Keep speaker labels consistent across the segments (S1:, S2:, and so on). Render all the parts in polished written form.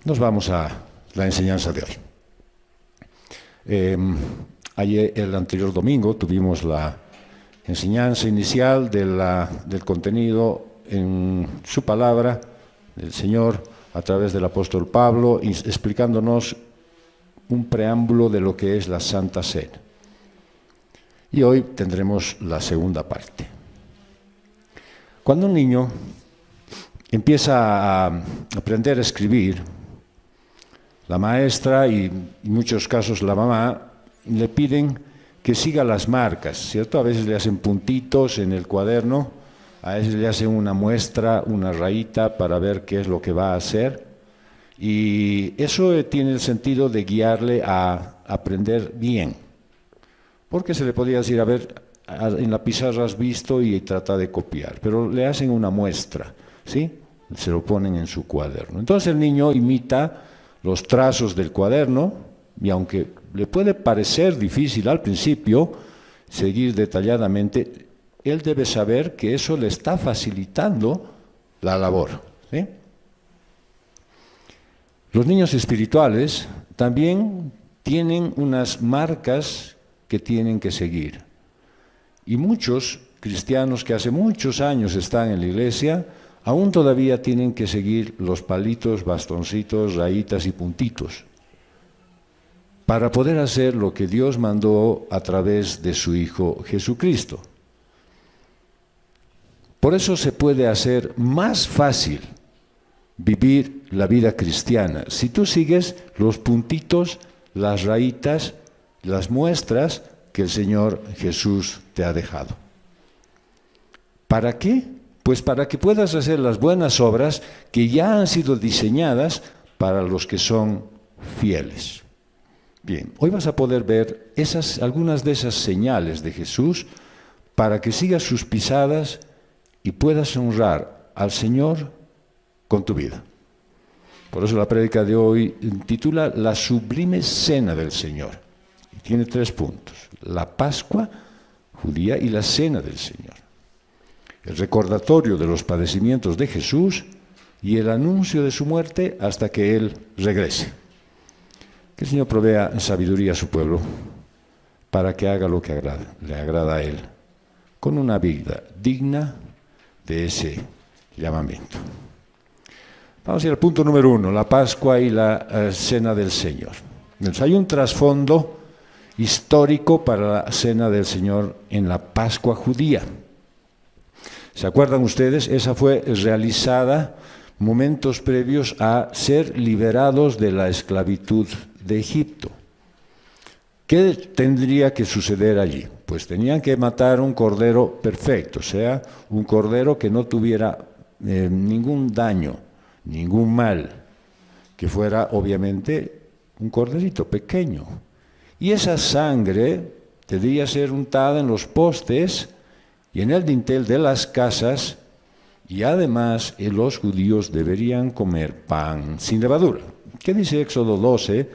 S1: Nos vamos a la enseñanza de hoy. Ayer, el anterior domingo, tuvimos la enseñanza inicial del contenido en su palabra del Señor a través del apóstol Pablo, explicándonos un preámbulo de lo que es la Santa Cena. Y hoy tendremos la segunda parte. Cuando un niño empieza a aprender a escribir, la maestra y en muchos casos la mamá le piden que siga las marcas, ¿cierto? A veces le hacen puntitos en el cuaderno, a veces le hacen una muestra, una rayita para ver qué es lo que va a hacer. Y eso tiene el sentido de guiarle a aprender bien. Porque se le podría decir, a ver, en la pizarra has visto y trata de copiar, pero le hacen una muestra, ¿sí? Se lo ponen en su cuaderno. Entonces el niño imita los trazos del cuaderno, y aunque le puede parecer difícil al principio seguir detalladamente, él debe saber que eso le está facilitando la labor, ¿sí? Los niños espirituales también tienen unas marcas que tienen que seguir. Y muchos cristianos que hace muchos años están en la iglesia, aún todavía tienen que seguir los palitos, bastoncitos, rayitas y puntitos para poder hacer lo que Dios mandó a través de su Hijo Jesucristo. Por eso se puede hacer más fácil vivir la vida cristiana si tú sigues los puntitos, las rayitas, las muestras que el Señor Jesús te ha dejado. ¿Para qué? Pues para que puedas hacer las buenas obras que ya han sido diseñadas para los que son fieles. Bien, hoy vas a poder ver algunas de esas señales de Jesús para que sigas sus pisadas y puedas honrar al Señor con tu vida. Por eso la prédica de hoy titula La sublime cena del Señor. Y tiene 3 puntos: la Pascua judía y la cena del Señor. El recordatorio de los padecimientos de Jesús y el anuncio de su muerte hasta que Él regrese. Que el Señor provea sabiduría a su pueblo para que haga lo que le agrada a Él, con una vida digna de ese llamamiento. Vamos a ir al punto número 1, la Pascua y la Cena del Señor. Entonces, hay un trasfondo histórico para la Cena del Señor en la Pascua judía. ¿Se acuerdan ustedes? Esa fue realizada momentos previos a ser liberados de la esclavitud de Egipto. ¿Qué tendría que suceder allí? Pues tenían que matar un cordero perfecto, o sea, un cordero que no tuviera ningún daño, ningún mal, que fuera obviamente un corderito pequeño. Y esa sangre debía ser untada en los postes y en el dintel de las casas, y además los judíos deberían comer pan sin levadura. ¿Qué dice Éxodo 12,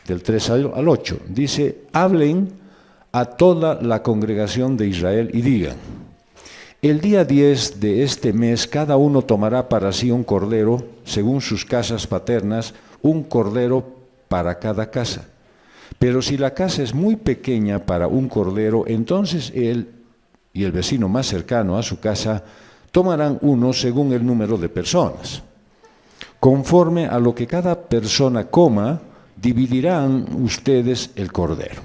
S1: del 3 al 8? Dice: hablen a toda la congregación de Israel y digan: el día 10 de este mes cada uno tomará para sí un cordero, según sus casas paternas, un cordero para cada casa. Pero si la casa es muy pequeña para un cordero, entonces él y el vecino más cercano a su casa tomarán uno según el número de personas. Conforme a lo que cada persona coma, dividirán ustedes el cordero.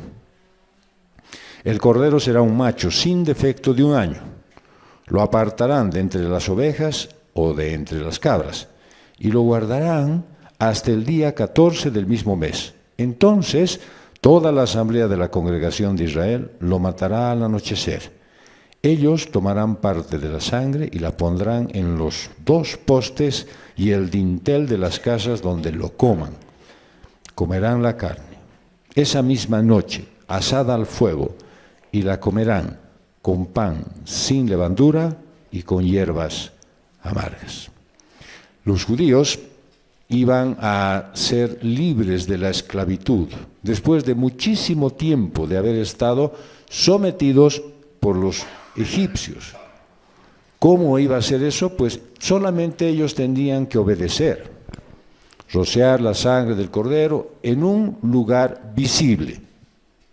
S1: El cordero será un macho sin defecto de 1 año. Lo apartarán de entre las ovejas o de entre las cabras, y lo guardarán hasta el día 14 del mismo mes. Entonces, toda la asamblea de la congregación de Israel lo matará al anochecer. Ellos tomarán parte de la sangre y la pondrán en los 2 postes y el dintel de las casas donde lo coman. Comerán la carne esa misma noche, asada al fuego, y la comerán con pan sin levadura y con hierbas amargas. Los judíos iban a ser libres de la esclavitud después de muchísimo tiempo de haber estado sometidos por los egipcios. ¿Cómo iba a ser eso? Pues solamente ellos tendrían que obedecer. rociar la sangre del cordero en un lugar visible.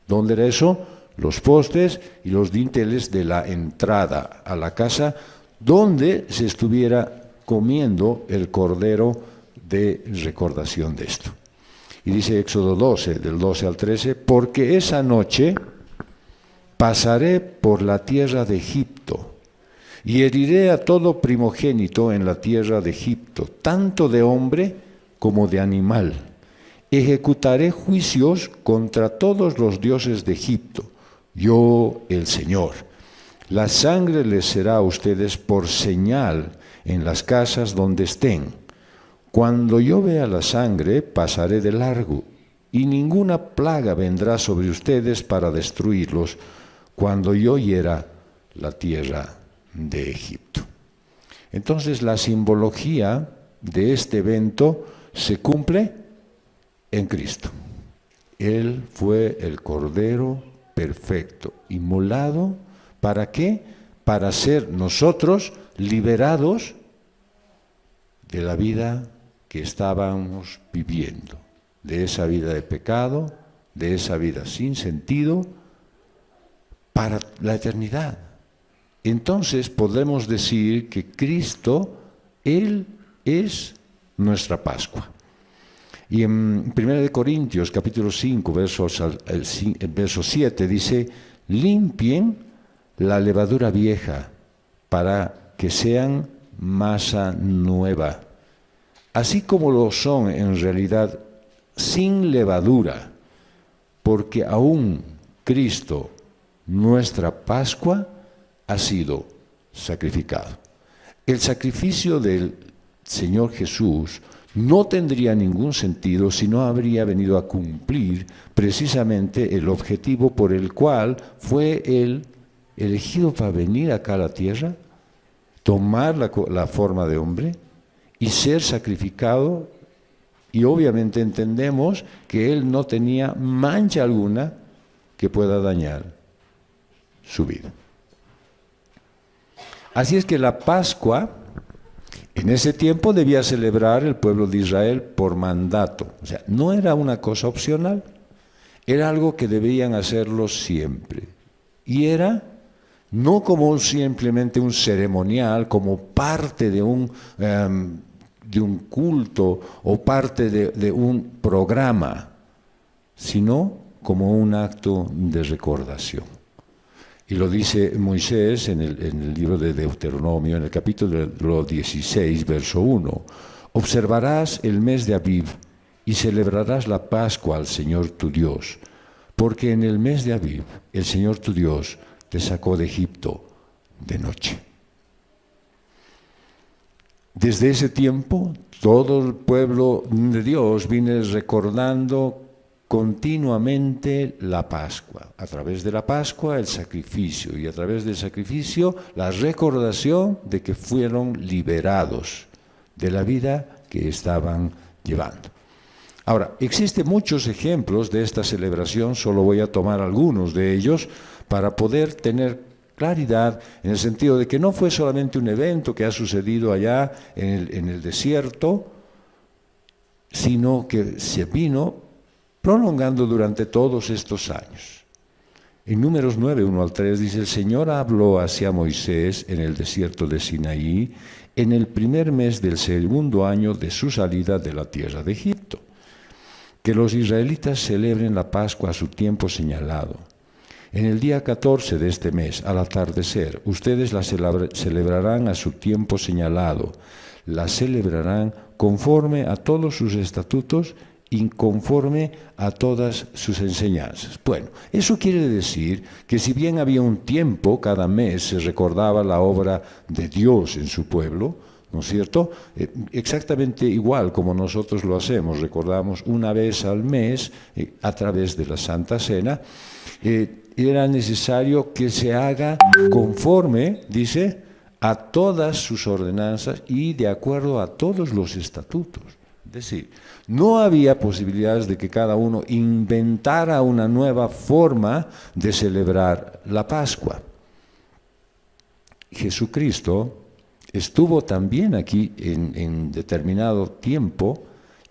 S1: ¿Dónde era eso? Los postes y los dinteles de la entrada a la casa, donde se estuviera comiendo el cordero de recordación de esto. Y dice Éxodo 12, del 12 al 13, porque esa noche pasaré por la tierra de Egipto y heriré a todo primogénito en la tierra de Egipto, tanto de hombre como de animal. Ejecutaré juicios contra todos los dioses de Egipto, yo el Señor. La sangre les será a ustedes por señal en las casas donde estén. Cuando yo vea la sangre, pasaré de largo, y ninguna plaga vendrá sobre ustedes para destruirlos, cuando yo hiera la tierra de Egipto. Entonces la simbología de este evento se cumple en Cristo. Él fue el Cordero perfecto, inmolado, ¿para qué? Para ser nosotros liberados de la vida que estábamos viviendo, de esa vida de pecado, de esa vida sin sentido, para la eternidad. Entonces podemos decir que Cristo, Él es nuestra Pascua. Y en 1 Corintios capítulo 5, verso 7 dice, limpien la levadura vieja para que sean masa nueva, así como lo son en realidad sin levadura, porque aún Cristo, nuestra Pascua, ha sido sacrificado. El sacrificio del Señor Jesús no tendría ningún sentido si no habría venido a cumplir precisamente el objetivo por el cual fue Él elegido para venir acá a la tierra, tomar la forma de hombre y ser sacrificado, y obviamente entendemos que Él no tenía mancha alguna que pueda dañar su vida. Así es que la Pascua, en ese tiempo debía celebrar el pueblo de Israel por mandato. O sea, no era una cosa opcional, era algo que debían hacerlo siempre. Y era no como simplemente un ceremonial, como parte de un culto o parte de un programa, sino como un acto de recordación. Y lo dice Moisés en el libro de Deuteronomio, en el capítulo 16, verso 1. Observarás el mes de Abib y celebrarás la Pascua al Señor tu Dios, porque en el mes de Abib el Señor tu Dios te sacó de Egipto de noche. Desde ese tiempo, todo el pueblo de Dios viene recordando continuamente la Pascua. A través de la Pascua, el sacrificio, y a través del sacrificio, la recordación de que fueron liberados de la vida que estaban llevando. Ahora, existen muchos ejemplos de esta celebración, solo voy a tomar algunos de ellos para poder tener claridad en el sentido de que no fue solamente un evento que ha sucedido allá en el desierto, sino que se vino prolongando durante todos estos años. En Números 9, 1 al 3 dice, el Señor habló hacia Moisés en el desierto de Sinaí en el primer mes del segundo año de su salida de la tierra de Egipto, que los israelitas celebren la Pascua a su tiempo señalado. En el día 14 de este mes, al atardecer, ustedes la celebrarán a su tiempo señalado. La celebrarán conforme a todos sus estatutos y conforme a todas sus enseñanzas. Bueno, eso quiere decir que si bien había un tiempo, cada mes se recordaba la obra de Dios en su pueblo, ¿no es cierto? Exactamente igual como nosotros lo hacemos, recordamos una vez al mes a través de la Santa Cena, era necesario que se haga conforme, dice, a todas sus ordenanzas y de acuerdo a todos los estatutos. Es decir, no había posibilidades de que cada uno inventara una nueva forma de celebrar la Pascua. Jesucristo estuvo también aquí en determinado tiempo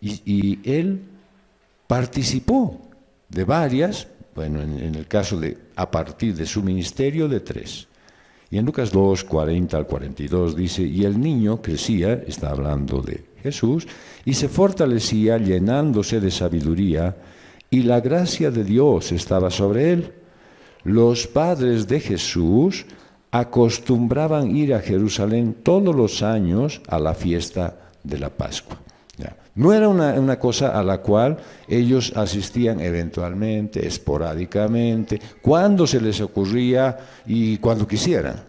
S1: y él participó de varias, bueno, en el caso de, a partir de su ministerio, de 3. Y en Lucas 2, 40 al 42 dice, y el niño crecía, está hablando de Jesús, y se fortalecía llenándose de sabiduría, y la gracia de Dios estaba sobre él. Los padres de Jesús acostumbraban ir a Jerusalén todos los años a la fiesta de la Pascua. Ya. No era una cosa a la cual ellos asistían eventualmente, esporádicamente, cuando se les ocurría y cuando quisieran,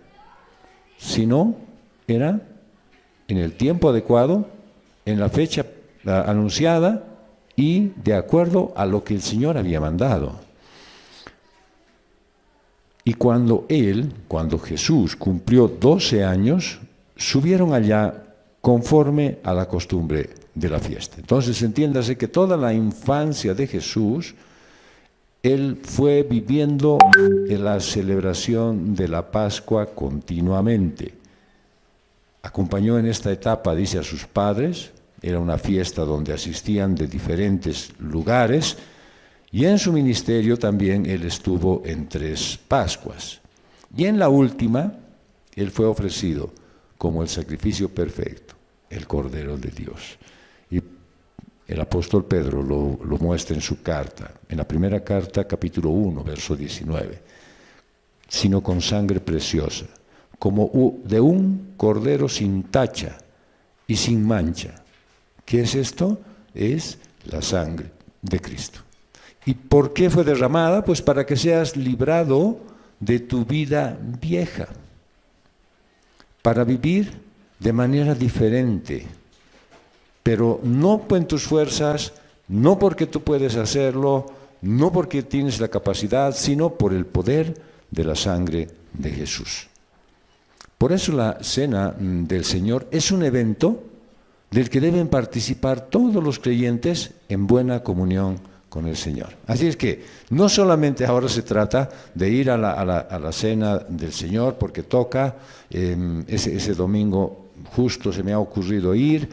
S1: sino era en el tiempo adecuado, en la fecha anunciada y de acuerdo a lo que el Señor había mandado. Y cuando Jesús cumplió 12 años, subieron allá conforme a la costumbre de la fiesta. Entonces entiéndase que toda la infancia de Jesús, él fue viviendo en la celebración de la Pascua continuamente. Acompañó en esta etapa, dice, a sus padres, era una fiesta donde asistían de diferentes lugares, y en su ministerio también él estuvo en 3 Pascuas. Y en la última, él fue ofrecido como el sacrificio perfecto, el Cordero de Dios. Y el apóstol Pedro lo muestra en su carta, en la primera carta, capítulo 1, verso 19. Sino con sangre preciosa, como de un cordero sin tacha y sin mancha. ¿Qué es esto? Es la sangre de Cristo. ¿Y por qué fue derramada? Pues para que seas librado de tu vida vieja, para vivir de manera diferente, pero no en tus fuerzas, no porque tú puedes hacerlo, no porque tienes la capacidad, sino por el poder de la sangre de Jesús. Por eso la cena del Señor es un evento del que deben participar todos los creyentes en buena comunión con el Señor. Así es que no solamente ahora se trata de ir a la cena del Señor porque toca, ese domingo justo se me ha ocurrido ir,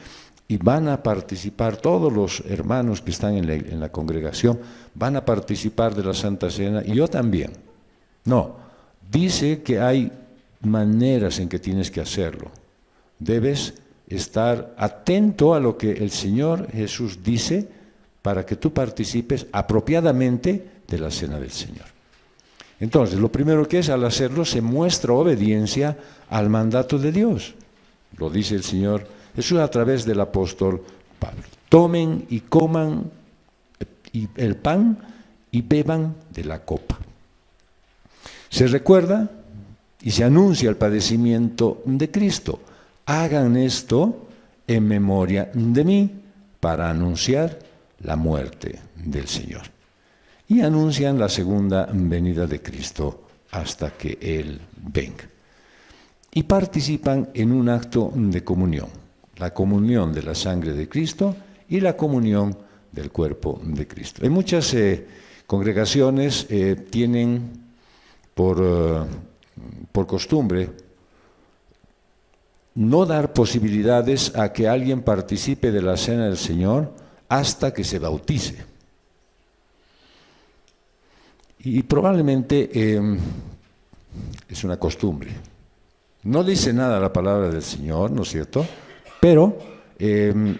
S1: y van a participar todos los hermanos que están en la congregación, van a participar de la Santa Cena, y yo también. No, dice que hay maneras en que tienes que hacerlo. Debes estar atento a lo que el Señor Jesús dice para que tú participes apropiadamente de la Cena del Señor. Entonces, lo primero que es, al hacerlo, se muestra obediencia al mandato de Dios. Lo dice el Señor Jesús a través del apóstol Pablo. Tomen y coman el pan y beban de la copa. Se recuerda y se anuncia el padecimiento de Cristo. Hagan esto en memoria de mí, para anunciar la muerte del Señor. Y anuncian la segunda venida de Cristo hasta que Él venga. Y participan en un acto de comunión, la comunión de la sangre de Cristo y la comunión del cuerpo de Cristo. En muchas congregaciones tienen por costumbre no dar posibilidades a que alguien participe de la cena del Señor hasta que se bautice. Y probablemente es una costumbre. No dice nada la palabra del Señor, ¿no es cierto? Pero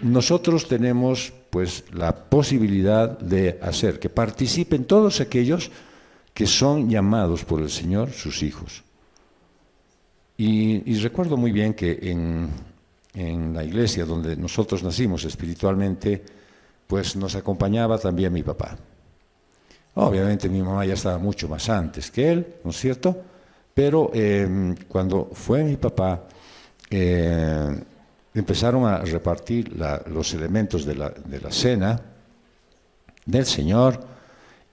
S1: nosotros tenemos pues la posibilidad de hacer que participen todos aquellos que son llamados por el Señor sus hijos. Y recuerdo muy bien que en la iglesia donde nosotros nacimos espiritualmente, pues nos acompañaba también mi papá. Obviamente mi mamá ya estaba mucho más antes que él, ¿no es cierto? Pero cuando fue mi papá, empezaron a repartir los elementos de la cena del Señor,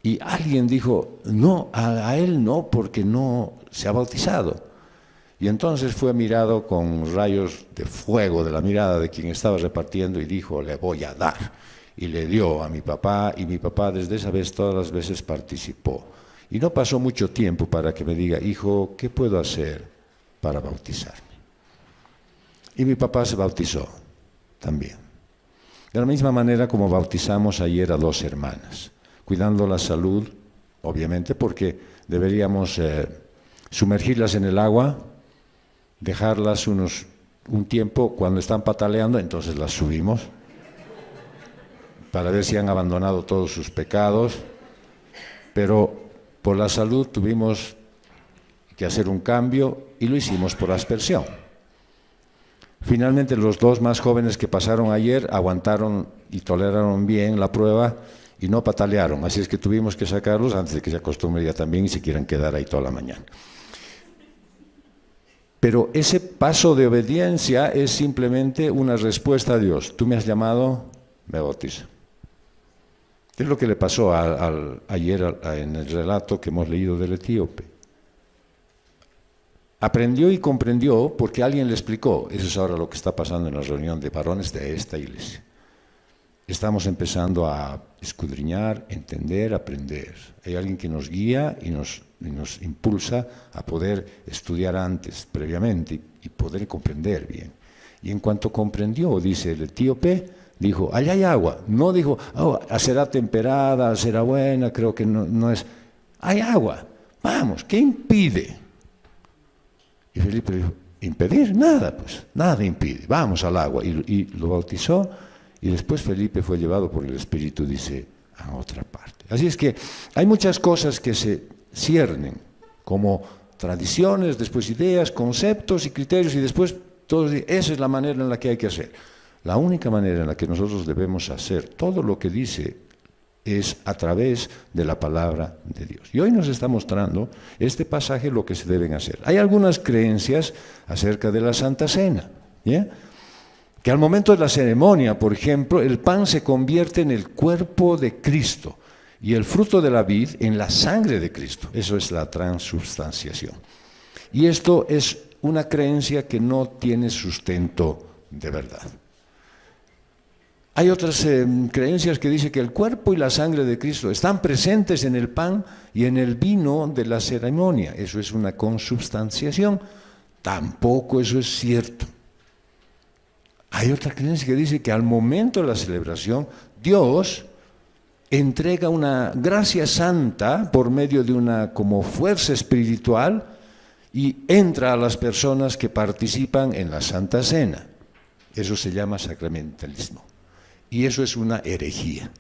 S1: y alguien dijo, no, a él no, porque no se ha bautizado. Y entonces fue mirado con rayos de fuego de la mirada de quien estaba repartiendo y dijo, le voy a dar. Y le dio a mi papá, y mi papá desde esa vez todas las veces participó. Y no pasó mucho tiempo para que me diga, hijo, ¿qué puedo hacer para bautizarme? Y mi papá se bautizó también. De la misma manera como bautizamos ayer a 2 hermanas, cuidando la salud, obviamente, porque deberíamos sumergirlas en el agua, dejarlas un tiempo, cuando están pataleando, entonces las subimos, para ver si han abandonado todos sus pecados, pero por la salud tuvimos que hacer un cambio y lo hicimos por aspersión. Finalmente los 2 más jóvenes que pasaron ayer aguantaron y toleraron bien la prueba y no patalearon, así es que tuvimos que sacarlos antes de que se acostumbren ya también y se quieran quedar ahí toda la mañana. Pero ese paso de obediencia es simplemente una respuesta a Dios. Tú me has llamado, me bautizo. Es lo que le pasó ayer en el relato que hemos leído del etíope. Aprendió y comprendió porque alguien le explicó. Eso es ahora lo que está pasando en la reunión de varones de esta iglesia. Estamos empezando a escudriñar, entender, aprender. Hay alguien que nos guía y nos impulsa a poder estudiar antes, previamente, y poder comprender bien. Y en cuanto comprendió, dice el etíope, dijo, allá hay agua. No dijo, oh, será temperada, será buena, creo que no es. Hay agua, vamos, ¿qué impide? Y Felipe dijo, ¿impedir? Nada, pues, nada impide, vamos al agua. Y lo bautizó, y después Felipe fue llevado por el Espíritu, dice, a otra parte. Así es que hay muchas cosas que se ciernen, como tradiciones, después ideas, conceptos y criterios, y después todos dicen, esa es la manera en la que hay que hacer. La única manera en la que nosotros debemos hacer todo lo que dice es a través de la palabra de Dios. Y hoy nos está mostrando este pasaje lo que se deben hacer. Hay algunas creencias acerca de la Santa Cena, ¿ya? Que al momento de la ceremonia, por ejemplo, el pan se convierte en el cuerpo de Cristo y el fruto de la vid en la sangre de Cristo. Eso es la transubstanciación. Y esto es una creencia que no tiene sustento de verdad. Hay otras creencias que dicen que el cuerpo y la sangre de Cristo están presentes en el pan y en el vino de la ceremonia. Eso es una consubstanciación. Tampoco eso es cierto. Hay otra creencia que dice que al momento de la celebración, Dios entrega una gracia santa por medio de una como fuerza espiritual y entra a las personas que participan en la Santa Cena. Eso se llama sacramentalismo. Y eso es una herejía.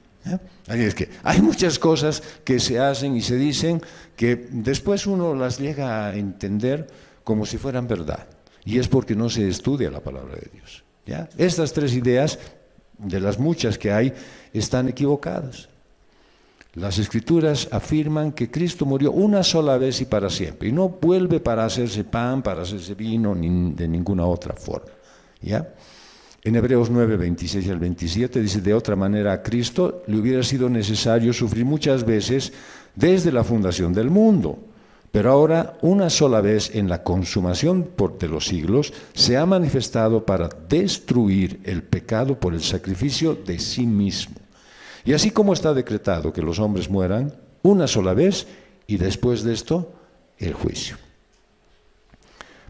S1: Así es que hay muchas cosas que se hacen y se dicen que después uno las llega a entender como si fueran verdad. Y es porque no se estudia la palabra de Dios. ¿Ya? Estas 3 ideas, de las muchas que hay, están equivocadas. Las Escrituras afirman que Cristo murió una sola vez y para siempre, y no vuelve para hacerse pan, para hacerse vino, ni de ninguna otra forma. ¿Ya? En Hebreos 9, 26 al 27 dice, de otra manera a Cristo le hubiera sido necesario sufrir muchas veces desde la fundación del mundo. Pero ahora, una sola vez en la consumación de los siglos, se ha manifestado para destruir el pecado por el sacrificio de sí mismo. Y así como está decretado que los hombres mueran una sola vez, y después de esto, el juicio.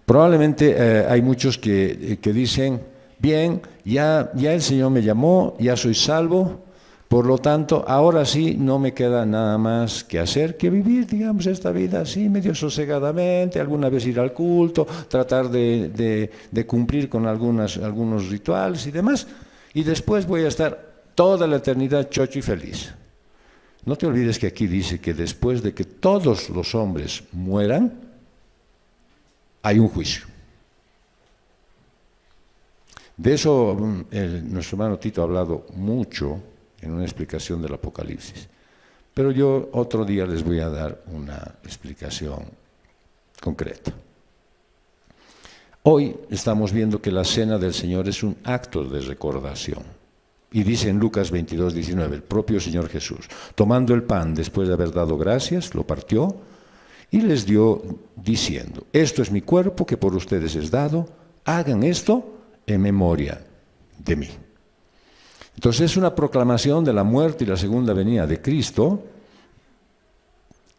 S1: Probablemente hay muchos que dicen, bien, ya el Señor me llamó, ya soy salvo, por lo tanto, ahora sí no me queda nada más que hacer que vivir, digamos, esta vida así, medio sosegadamente, alguna vez ir al culto, tratar de cumplir con algunos rituales y demás, y después voy a estar toda la eternidad chocho y feliz. No te olvides que aquí dice que después de que todos los hombres mueran, hay un juicio. De eso nuestro hermano Tito ha hablado mucho en una explicación del Apocalipsis. Pero yo otro día les voy a dar una explicación concreta. Hoy estamos viendo que la cena del Señor es un acto de recordación. Y dice en Lucas 22, 19, el propio Señor Jesús, tomando el pan después de haber dado gracias, lo partió y les dio diciendo, esto es mi cuerpo que por ustedes es dado, hagan esto en memoria de mí. Entonces es una proclamación de la muerte y la segunda venida de Cristo,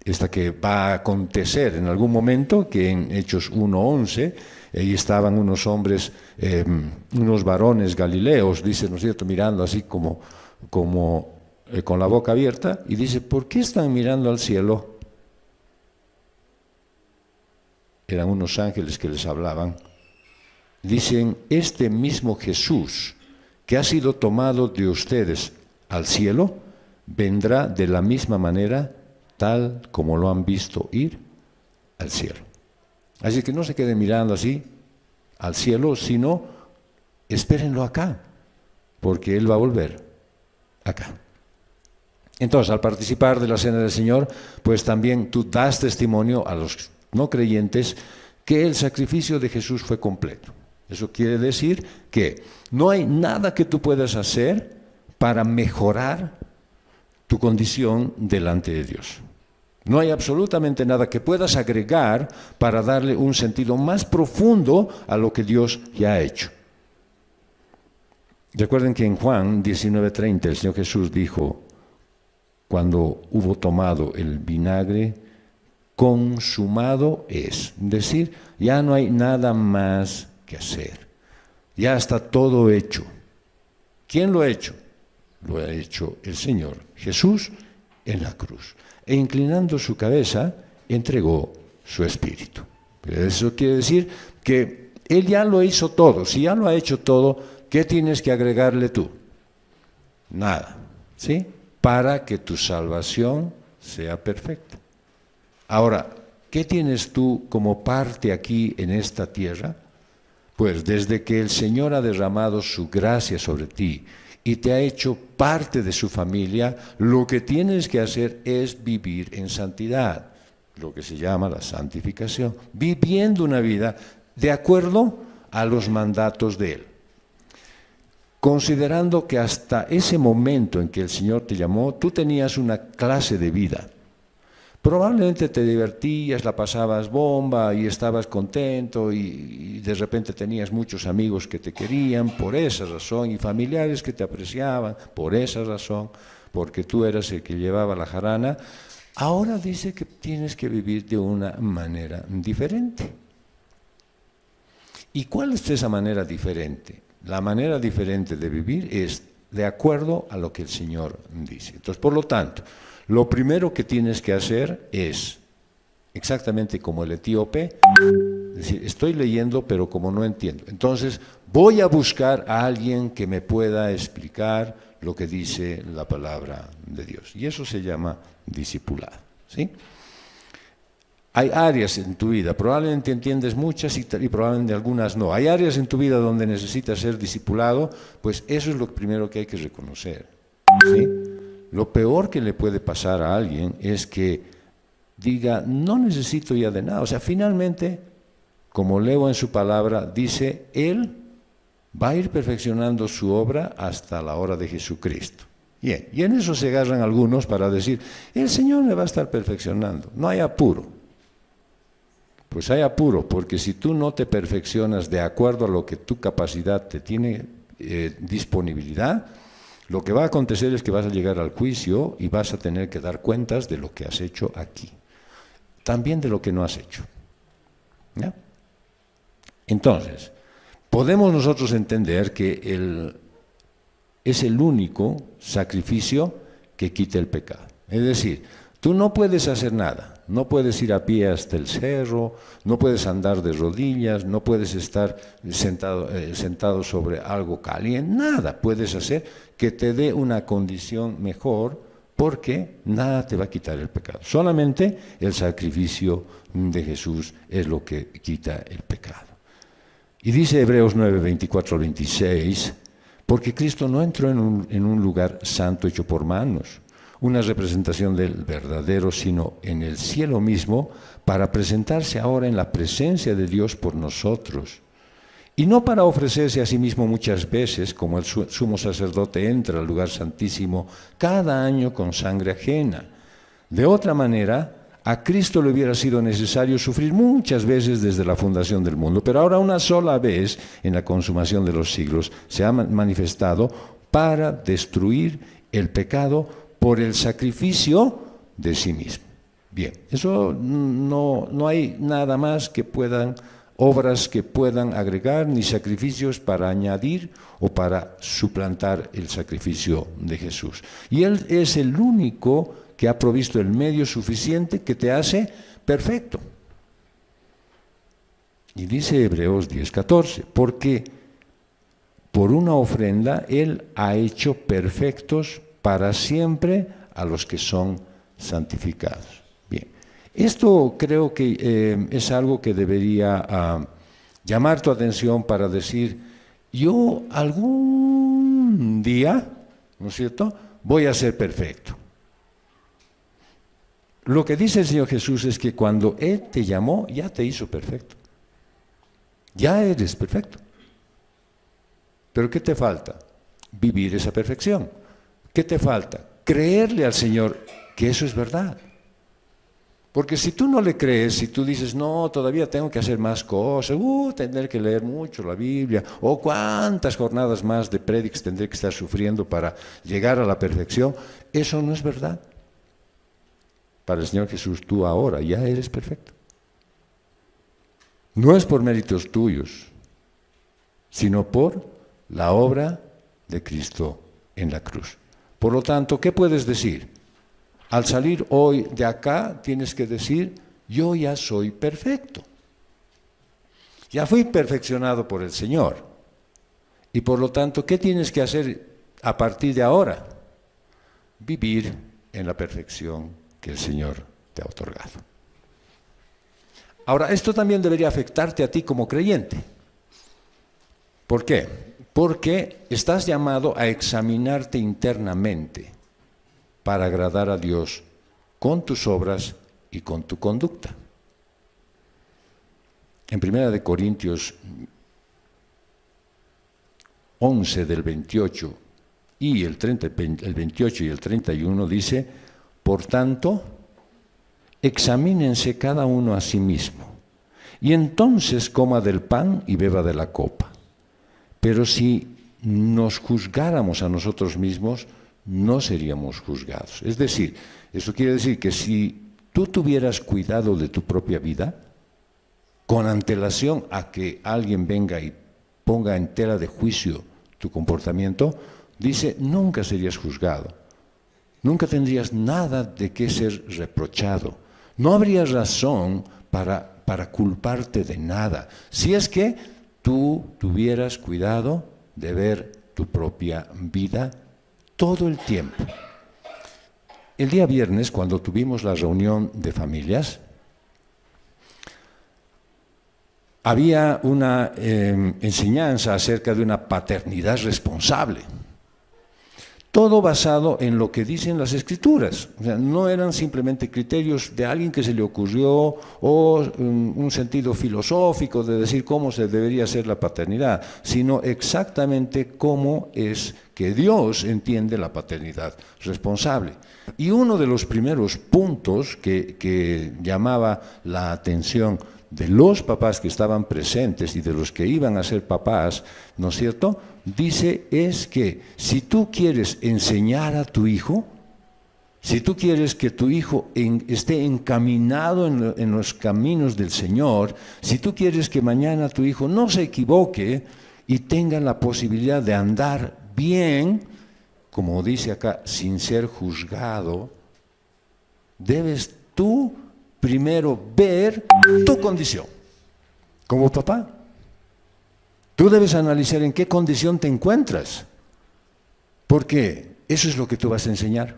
S1: esta que va a acontecer en algún momento, que en Hechos 1:11 Ahí estaban unos hombres, unos varones galileos, dice, ¿no es cierto?, mirando así como con la boca abierta, y dice, ¿por qué están mirando al cielo? Eran unos ángeles que les hablaban. Dicen, este mismo Jesús que ha sido tomado de ustedes al cielo, vendrá de la misma manera, tal como lo han visto ir al cielo. Así que no se queden mirando así al cielo, sino espérenlo acá, porque Él va a volver acá. Entonces, al participar de la Cena del Señor, pues también tú das testimonio a los no creyentes que el sacrificio de Jesús fue completo. Eso quiere decir que no hay nada que tú puedas hacer para mejorar tu condición delante de Dios. No hay absolutamente nada que puedas agregar para darle un sentido más profundo a lo que Dios ya ha hecho. Recuerden que en Juan 19:30 el Señor Jesús dijo, cuando hubo tomado el vinagre, consumado es. Es decir, ya no hay nada más que hacer. Ya está todo hecho. ¿Quién lo ha hecho? Lo ha hecho el Señor Jesús en la cruz. E inclinando su cabeza, entregó su espíritu. Eso quiere decir que Él ya lo hizo todo. Si ya lo ha hecho todo, ¿qué tienes que agregarle tú? Nada. ¿Sí? Para que tu salvación sea perfecta. Ahora, ¿qué tienes tú como parte aquí en esta tierra? Pues desde que el Señor ha derramado su gracia sobre ti y te ha hecho parte de su familia, lo que tienes que hacer es vivir en santidad, lo que se llama la santificación, viviendo una vida de acuerdo a los mandatos de Él. Considerando que hasta ese momento en que el Señor te llamó, tú tenías una clase de vida. Probablemente te divertías, la pasabas bomba y estabas contento y de repente tenías muchos amigos que te querían por esa razón y familiares que te apreciaban por esa razón, porque tú eras el que llevaba la jarana. Ahora dice que tienes que vivir de una manera diferente. ¿Y cuál es esa manera diferente? La manera diferente de vivir es de acuerdo a lo que el Señor dice. Entonces, por lo tanto, lo primero que tienes que hacer es, exactamente como el etíope, decir, estoy leyendo pero como no entiendo. Entonces, voy a buscar a alguien que me pueda explicar lo que dice la palabra de Dios. Y eso se llama discipulado, ¿sí? Hay áreas en tu vida, probablemente entiendes muchas y probablemente algunas no. Hay áreas en tu vida donde necesitas ser discipulado, pues eso es lo primero que hay que reconocer, ¿sí? Lo peor que le puede pasar a alguien es que diga, no necesito ya de nada. O sea, finalmente, como leo en su palabra, dice, Él va a ir perfeccionando su obra hasta la hora de Jesucristo. Bien, y en eso se agarran algunos para decir, el Señor me va a estar perfeccionando, no hay apuro. Pues hay apuro, porque si tú no te perfeccionas de acuerdo a lo que tu capacidad te tiene disponibilidad, lo que va a acontecer es que vas a llegar al juicio y vas a tener que dar cuentas de lo que has hecho aquí, también de lo que no has hecho. ¿Ya? Entonces, podemos nosotros entender que es el único sacrificio que quita el pecado. Es decir, tú no puedes hacer nada. No puedes ir a pie hasta el cerro, no puedes andar de rodillas, no puedes estar sentado sobre algo caliente, nada puedes hacer que te dé una condición mejor, porque nada te va a quitar el pecado. Solamente el sacrificio de Jesús es lo que quita el pecado. Y dice Hebreos 9, 24 al 26, porque Cristo no entró en un lugar santo hecho por manos, una representación del verdadero, sino en el cielo mismo, para presentarse ahora en la presencia de Dios por nosotros. Y no para ofrecerse a sí mismo muchas veces, como el sumo sacerdote entra al lugar santísimo cada año con sangre ajena. De otra manera, a Cristo le hubiera sido necesario sufrir muchas veces desde la fundación del mundo, pero ahora una sola vez, en la consumación de los siglos, se ha manifestado para destruir el pecado por el sacrificio de sí mismo. Bien, eso no hay nada más que puedan obras que puedan agregar, ni sacrificios para añadir o para suplantar el sacrificio de Jesús. Y Él es el único que ha provisto el medio suficiente que te hace perfecto. Y dice Hebreos 10:14, porque por una ofrenda Él ha hecho perfectos para siempre a los que son santificados. Bien, esto creo que es algo que debería llamar tu atención para decir, yo algún día, ¿no es cierto?, voy a ser perfecto. Lo que dice el Señor Jesús es que cuando Él te llamó, ya te hizo perfecto. Ya eres perfecto. Pero ¿qué te falta? Vivir esa perfección. ¿Qué te falta? Creerle al Señor que eso es verdad. Porque si tú no le crees, si tú dices, no, todavía tengo que hacer más cosas, tendré que leer mucho la Biblia, o cuántas jornadas más de prédicas tendré que estar sufriendo para llegar a la perfección, eso no es verdad. Para el Señor Jesús, tú ahora ya eres perfecto. No es por méritos tuyos, sino por la obra de Cristo en la cruz. Por lo tanto, ¿qué puedes decir? Al salir hoy de acá, tienes que decir, yo ya soy perfecto. Ya fui perfeccionado por el Señor. Y por lo tanto, ¿qué tienes que hacer a partir de ahora? Vivir en la perfección que el Señor te ha otorgado. Ahora, esto también debería afectarte a ti como creyente. ¿Por qué? Porque estás llamado a examinarte internamente para agradar a Dios con tus obras y con tu conducta. En 1 Corintios 11 del 28 y el 28 y el 31 dice, por tanto, examínense cada uno a sí mismo, y entonces coma del pan y beba de la copa. Pero si nos juzgáramos a nosotros mismos, no seríamos juzgados. Es decir, eso quiere decir que si tú tuvieras cuidado de tu propia vida, con antelación a que alguien venga y ponga en tela de juicio tu comportamiento, dice, nunca serías juzgado. Nunca tendrías nada de qué ser reprochado. No habría razón para culparte de nada, si es que tú tuvieras cuidado de ver tu propia vida todo el tiempo. El día viernes, cuando tuvimos la reunión de familias, había una enseñanza acerca de una paternidad responsable. Todo basado en lo que dicen las Escrituras. O sea, no eran simplemente criterios de alguien que se le ocurrió o un sentido filosófico de decir cómo se debería hacer la paternidad, sino exactamente cómo es que Dios entiende la paternidad responsable. Y uno de los primeros puntos que llamaba la atención de los papás que estaban presentes y de los que iban a ser papás, ¿no es cierto?, dice es que si tú quieres enseñar a tu hijo, si tú quieres que tu hijo esté encaminado en los caminos del Señor, si tú quieres que mañana tu hijo no se equivoque y tenga la posibilidad de andar bien, como dice acá, sin ser juzgado, debes tú primero ver tu condición como papá. Tú debes analizar en qué condición te encuentras, porque eso es lo que tú vas a enseñar,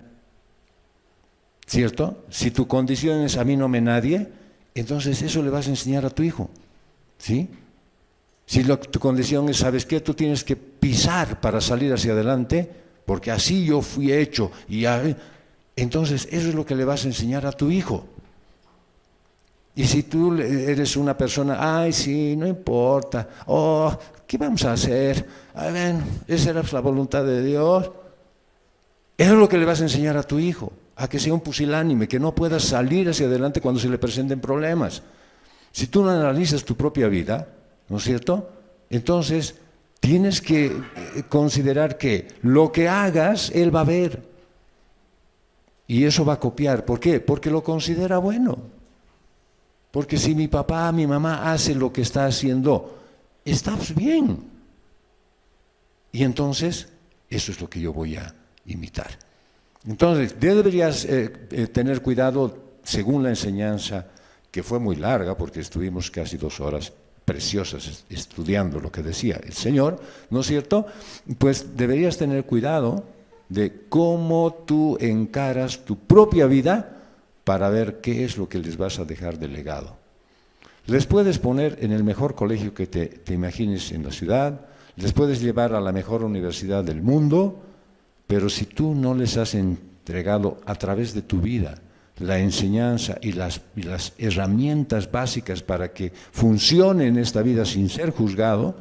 S1: ¿cierto? Si tu condición es a mí no me nadie, entonces eso le vas a enseñar a tu hijo, ¿sí? Si tu condición es, ¿sabes qué? Tú tienes que pisar para salir hacia adelante, porque así yo fui hecho, entonces eso es lo que le vas a enseñar a tu hijo. Y si tú eres una persona, ay, sí, no importa, ¿qué vamos a hacer? Esa era la voluntad de Dios. Eso es lo que le vas a enseñar a tu hijo, a que sea un pusilánime, que no pueda salir hacia adelante cuando se le presenten problemas. Si tú no analizas tu propia vida, ¿no es cierto?, entonces tienes que considerar que lo que hagas, él va a ver. Y eso va a copiar. ¿Por qué? Porque lo considera bueno. Porque si mi papá, mi mamá hace lo que está haciendo, estás bien. Y entonces, eso es lo que yo voy a imitar. Entonces, deberías tener cuidado, según la enseñanza, que fue muy larga, porque estuvimos casi 2 horas preciosas estudiando lo que decía el Señor, ¿no es cierto? Pues deberías tener cuidado de cómo tú encaras tu propia vida para ver qué es lo que les vas a dejar de legado. Les puedes poner en el mejor colegio que te imagines en la ciudad, les puedes llevar a la mejor universidad del mundo, pero si tú no les has entregado a través de tu vida la enseñanza y las herramientas básicas para que funcione en esta vida sin ser juzgado,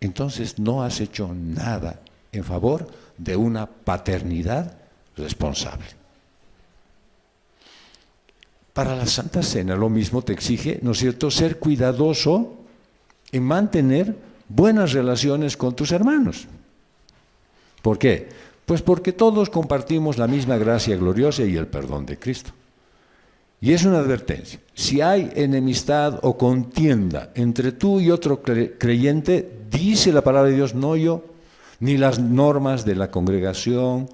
S1: entonces no has hecho nada en favor de una paternidad responsable. Para la Santa Cena lo mismo te exige, ¿no es cierto?, ser cuidadoso en mantener buenas relaciones con tus hermanos. ¿Por qué? Pues porque todos compartimos la misma gracia gloriosa y el perdón de Cristo. Y es una advertencia. Si hay enemistad o contienda entre tú y otro creyente, dice la palabra de Dios, no yo, ni las normas de la congregación,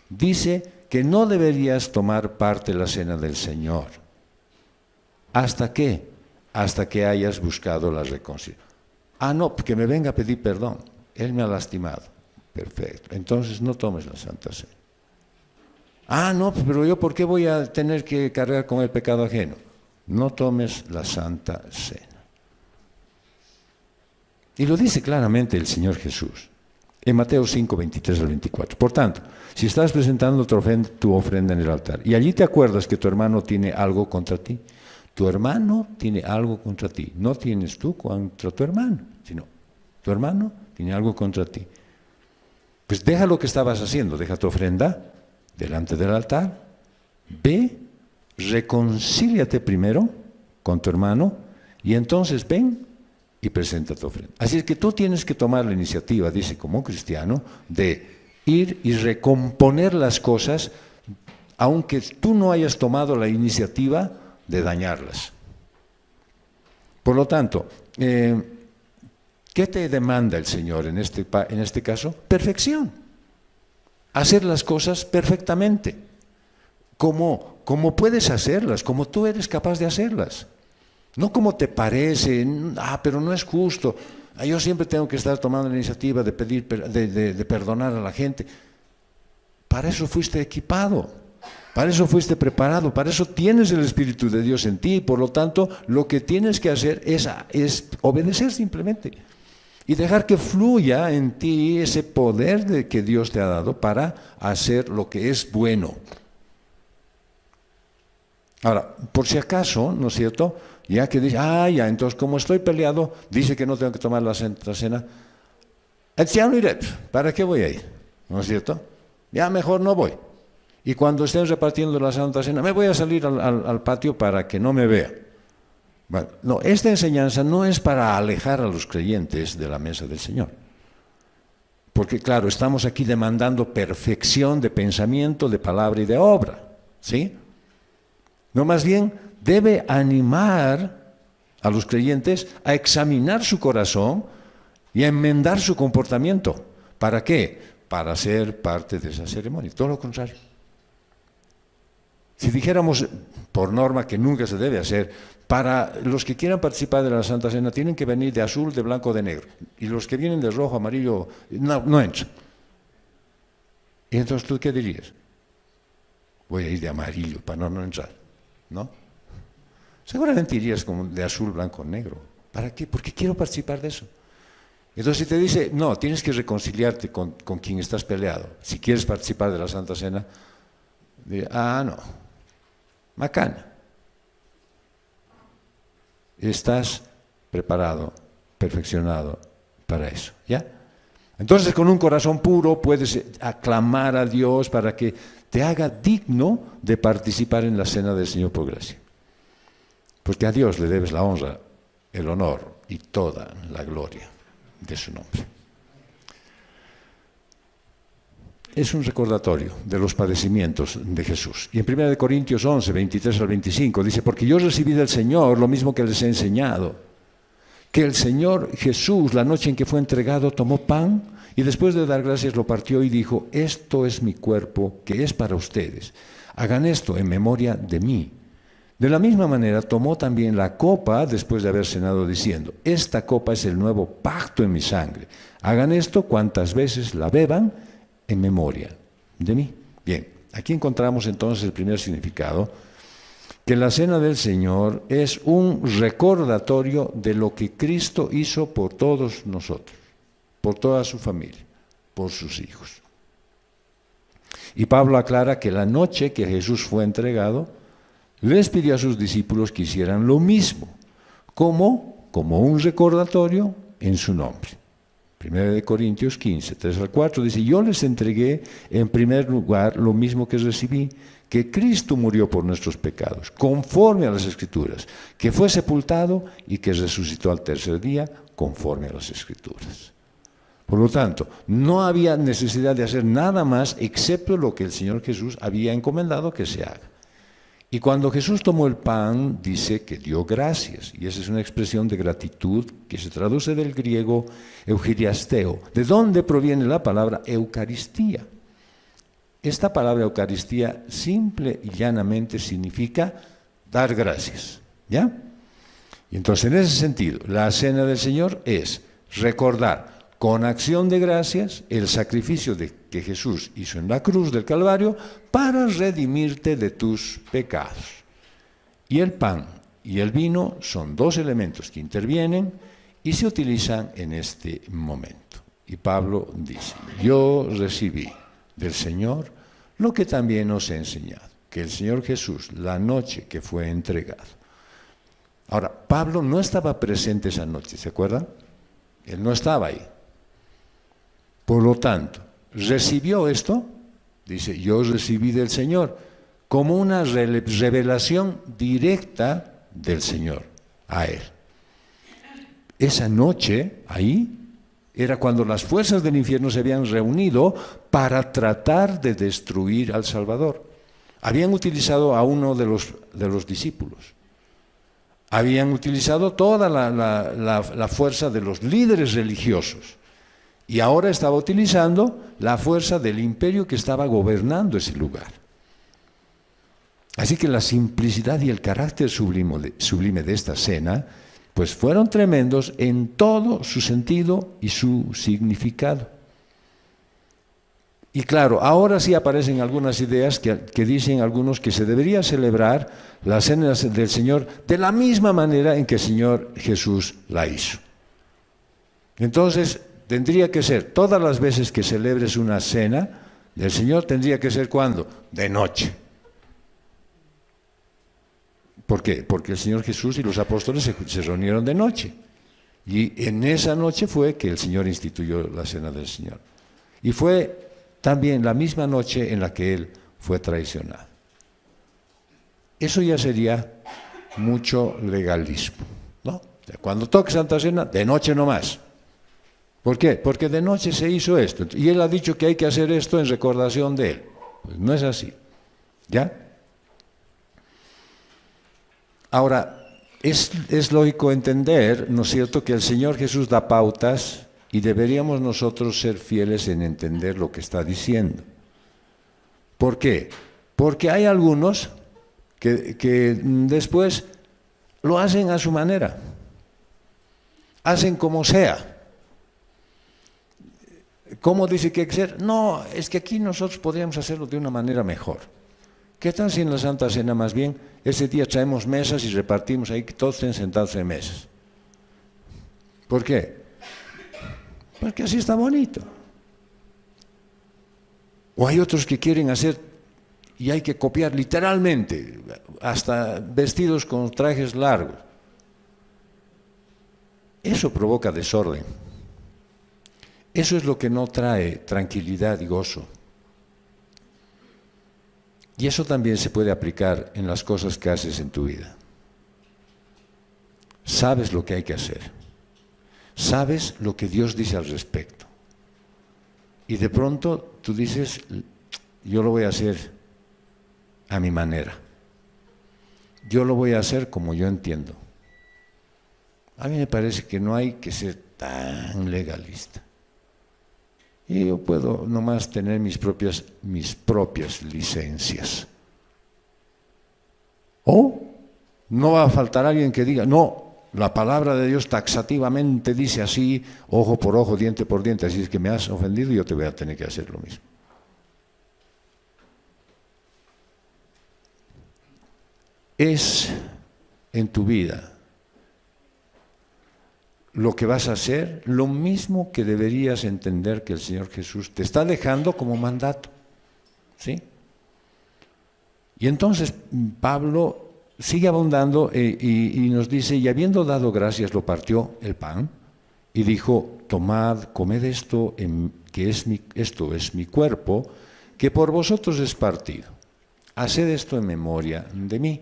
S1: dice que no deberías tomar parte en la cena del Señor. ¿Hasta qué? Hasta que hayas buscado la reconciliación. Ah, no, que me venga a pedir perdón. Él me ha lastimado. Perfecto. Entonces no tomes la Santa Cena. Ah, no, pero yo ¿por qué voy a tener que cargar con el pecado ajeno? No tomes la Santa Cena. Y lo dice claramente el Señor Jesús en Mateo 5, 23 al 24. Por tanto, si estás presentando tu ofrenda en el altar y allí te acuerdas que tu hermano tiene algo contra ti, tu hermano tiene algo contra ti, no tienes tú contra tu hermano, sino tu hermano tiene algo contra ti. Pues deja lo que estabas haciendo, deja tu ofrenda delante del altar, ve, reconcíliate primero con tu hermano y entonces ven y presenta tu ofrenda. Así es que tú tienes que tomar la iniciativa, dice como cristiano, de ir y recomponer las cosas, aunque tú no hayas tomado la iniciativa de dañarlas. Por lo tanto, ¿qué te demanda el Señor en este caso? Perfección. Hacer las cosas perfectamente, como puedes hacerlas, como tú eres capaz de hacerlas. No como te parece, pero no es justo. Yo siempre tengo que estar tomando la iniciativa de pedir, de perdonar a la gente. Para eso fuiste equipado, para eso fuiste preparado, para eso tienes el Espíritu de Dios en ti. Por lo tanto, lo que tienes que hacer es obedecer simplemente. Y dejar que fluya en ti ese poder que Dios te ha dado para hacer lo que es bueno. Ahora, por si acaso, ¿no es cierto?, ya que dice, entonces como estoy peleado, dice que no tengo que tomar la Santa Cena, ya no iré, ¿para qué voy a ir? ¿No es cierto? Ya mejor no voy. Y cuando estén repartiendo la Santa Cena, me voy a salir al patio para que no me vea. Bueno, no, esta enseñanza no es para alejar a los creyentes de la mesa del Señor. Porque claro, estamos aquí demandando perfección de pensamiento, de palabra y de obra, ¿sí? No, más bien debe animar a los creyentes a examinar su corazón y a enmendar su comportamiento. ¿Para qué? Para ser parte de esa ceremonia. Todo lo contrario. Si dijéramos por norma que nunca se debe hacer, para los que quieran participar de la Santa Cena tienen que venir de azul, de blanco, de negro. Y los que vienen de rojo, amarillo, no entran. ¿Y entonces tú qué dirías? Voy a ir de amarillo para no entrar, ¿no? Seguramente irías como de azul, blanco, negro. ¿Para qué? Porque quiero participar de eso. Entonces si te dice, no, tienes que reconciliarte con quien estás peleado. Si quieres participar de la Santa Cena, no, macana. Estás preparado, perfeccionado para eso, ¿ya? Entonces con un corazón puro puedes aclamar a Dios para que te haga digno de participar en la cena del Señor por gracia. Porque a Dios le debes la honra, el honor y toda la gloria de su nombre. es un recordatorio de los padecimientos de Jesús. Y en 1 Corintios 11, 23 al 25, dice, porque yo recibí del Señor lo mismo que les he enseñado, que el Señor Jesús, la noche en que fue entregado, tomó pan y después de dar gracias lo partió y dijo, esto es mi cuerpo que es para ustedes. Hagan esto en memoria de mí. De la misma manera tomó también la copa después de haber cenado diciendo, esta copa es el nuevo pacto en mi sangre. Hagan esto cuantas veces la beban en memoria de mí. Bien, aquí encontramos entonces el primer significado, que la cena del Señor es un recordatorio de lo que Cristo hizo por todos nosotros, por toda su familia, por sus hijos. Y Pablo aclara que la noche que Jesús fue entregado, les pidió a sus discípulos que hicieran lo mismo, como un recordatorio en su nombre. 1 Corintios 15, 3 al 4 dice, yo les entregué en primer lugar lo mismo que recibí, que Cristo murió por nuestros pecados, conforme a las Escrituras, que fue sepultado y que resucitó al tercer día, conforme a las Escrituras. Por lo tanto, no había necesidad de hacer nada más excepto lo que el Señor Jesús había encomendado que se haga. Y cuando Jesús tomó el pan, dice que dio gracias, y esa es una expresión de gratitud que se traduce del griego euchariasteo, de donde proviene la palabra Eucaristía. Esta palabra Eucaristía simple y llanamente significa dar gracias, ¿ya? Y entonces en ese sentido, la cena del Señor es recordar con acción de gracias el sacrificio que Jesús hizo en la cruz del Calvario para redimirte de tus pecados. Y el pan y el vino son dos elementos que intervienen y se utilizan en este momento. Y Pablo dice, yo recibí del Señor lo que también os he enseñado, que el Señor Jesús, la noche que fue entregado. Ahora, Pablo no estaba presente esa noche, ¿se acuerdan? Él no estaba ahí. Por lo tanto, recibió esto, dice, yo recibí del Señor, como una revelación directa del Señor a él. Esa noche, ahí, era cuando las fuerzas del infierno se habían reunido para tratar de destruir al Salvador. Habían utilizado a uno de los discípulos. Habían utilizado toda la fuerza de los líderes religiosos. Y ahora estaba utilizando la fuerza del imperio que estaba gobernando ese lugar. Así que la simplicidad y el carácter sublime de esta cena, pues fueron tremendos en todo su sentido y su significado. Y claro, ahora sí aparecen algunas ideas que dicen algunos que se debería celebrar la cena del Señor de la misma manera en que el Señor Jesús la hizo. Entonces, tendría que ser, todas las veces que celebres una cena del Señor, tendría que ser ¿cuándo? De noche. ¿Por qué? Porque el Señor Jesús y los apóstoles se reunieron de noche. Y en esa noche fue que el Señor instituyó la cena del Señor. Y fue también la misma noche en la que Él fue traicionado. Eso ya sería mucho legalismo, ¿no? Cuando toque Santa Cena, de noche no más. ¿Por qué? Porque de noche se hizo esto. Y Él ha dicho que hay que hacer esto en recordación de Él. Pues no es así. ¿Ya? Ahora, es lógico entender, ¿no es cierto?, que el Señor Jesús da pautas y deberíamos nosotros ser fieles en entender lo que está diciendo. ¿Por qué? Porque hay algunos que después lo hacen a su manera. Hacen como sea. ¿Cómo dice que hay que ser? No, es que aquí nosotros podríamos hacerlo de una manera mejor. ¿Qué tal si en la Santa Cena más bien ese día traemos mesas y repartimos ahí que todos estén sentados en mesas? ¿Por qué? Porque así está bonito. O hay otros que quieren hacer y hay que copiar literalmente, hasta vestidos con trajes largos. Eso provoca desorden. Eso es lo que no trae tranquilidad y gozo. Y eso también se puede aplicar en las cosas que haces en tu vida. Sabes lo que hay que hacer. Sabes lo que Dios dice al respecto. Y de pronto tú dices, yo lo voy a hacer a mi manera. Yo lo voy a hacer como yo entiendo. A mí me parece que no hay que ser tan legalista. Y yo puedo nomás tener mis propias licencias. O no va a faltar alguien que diga, no, la palabra de Dios taxativamente dice así, ojo por ojo, diente por diente, así es que me has ofendido y yo te voy a tener que hacer lo mismo. Es en tu vida lo que vas a hacer lo mismo que deberías entender que el Señor Jesús te está dejando como mandato, ¿sí? Y entonces Pablo sigue abundando y nos dice, y habiendo dado gracias, lo partió el pan y dijo, tomad, comed esto, esto es mi cuerpo, que por vosotros es partido. Haced esto en memoria de mí.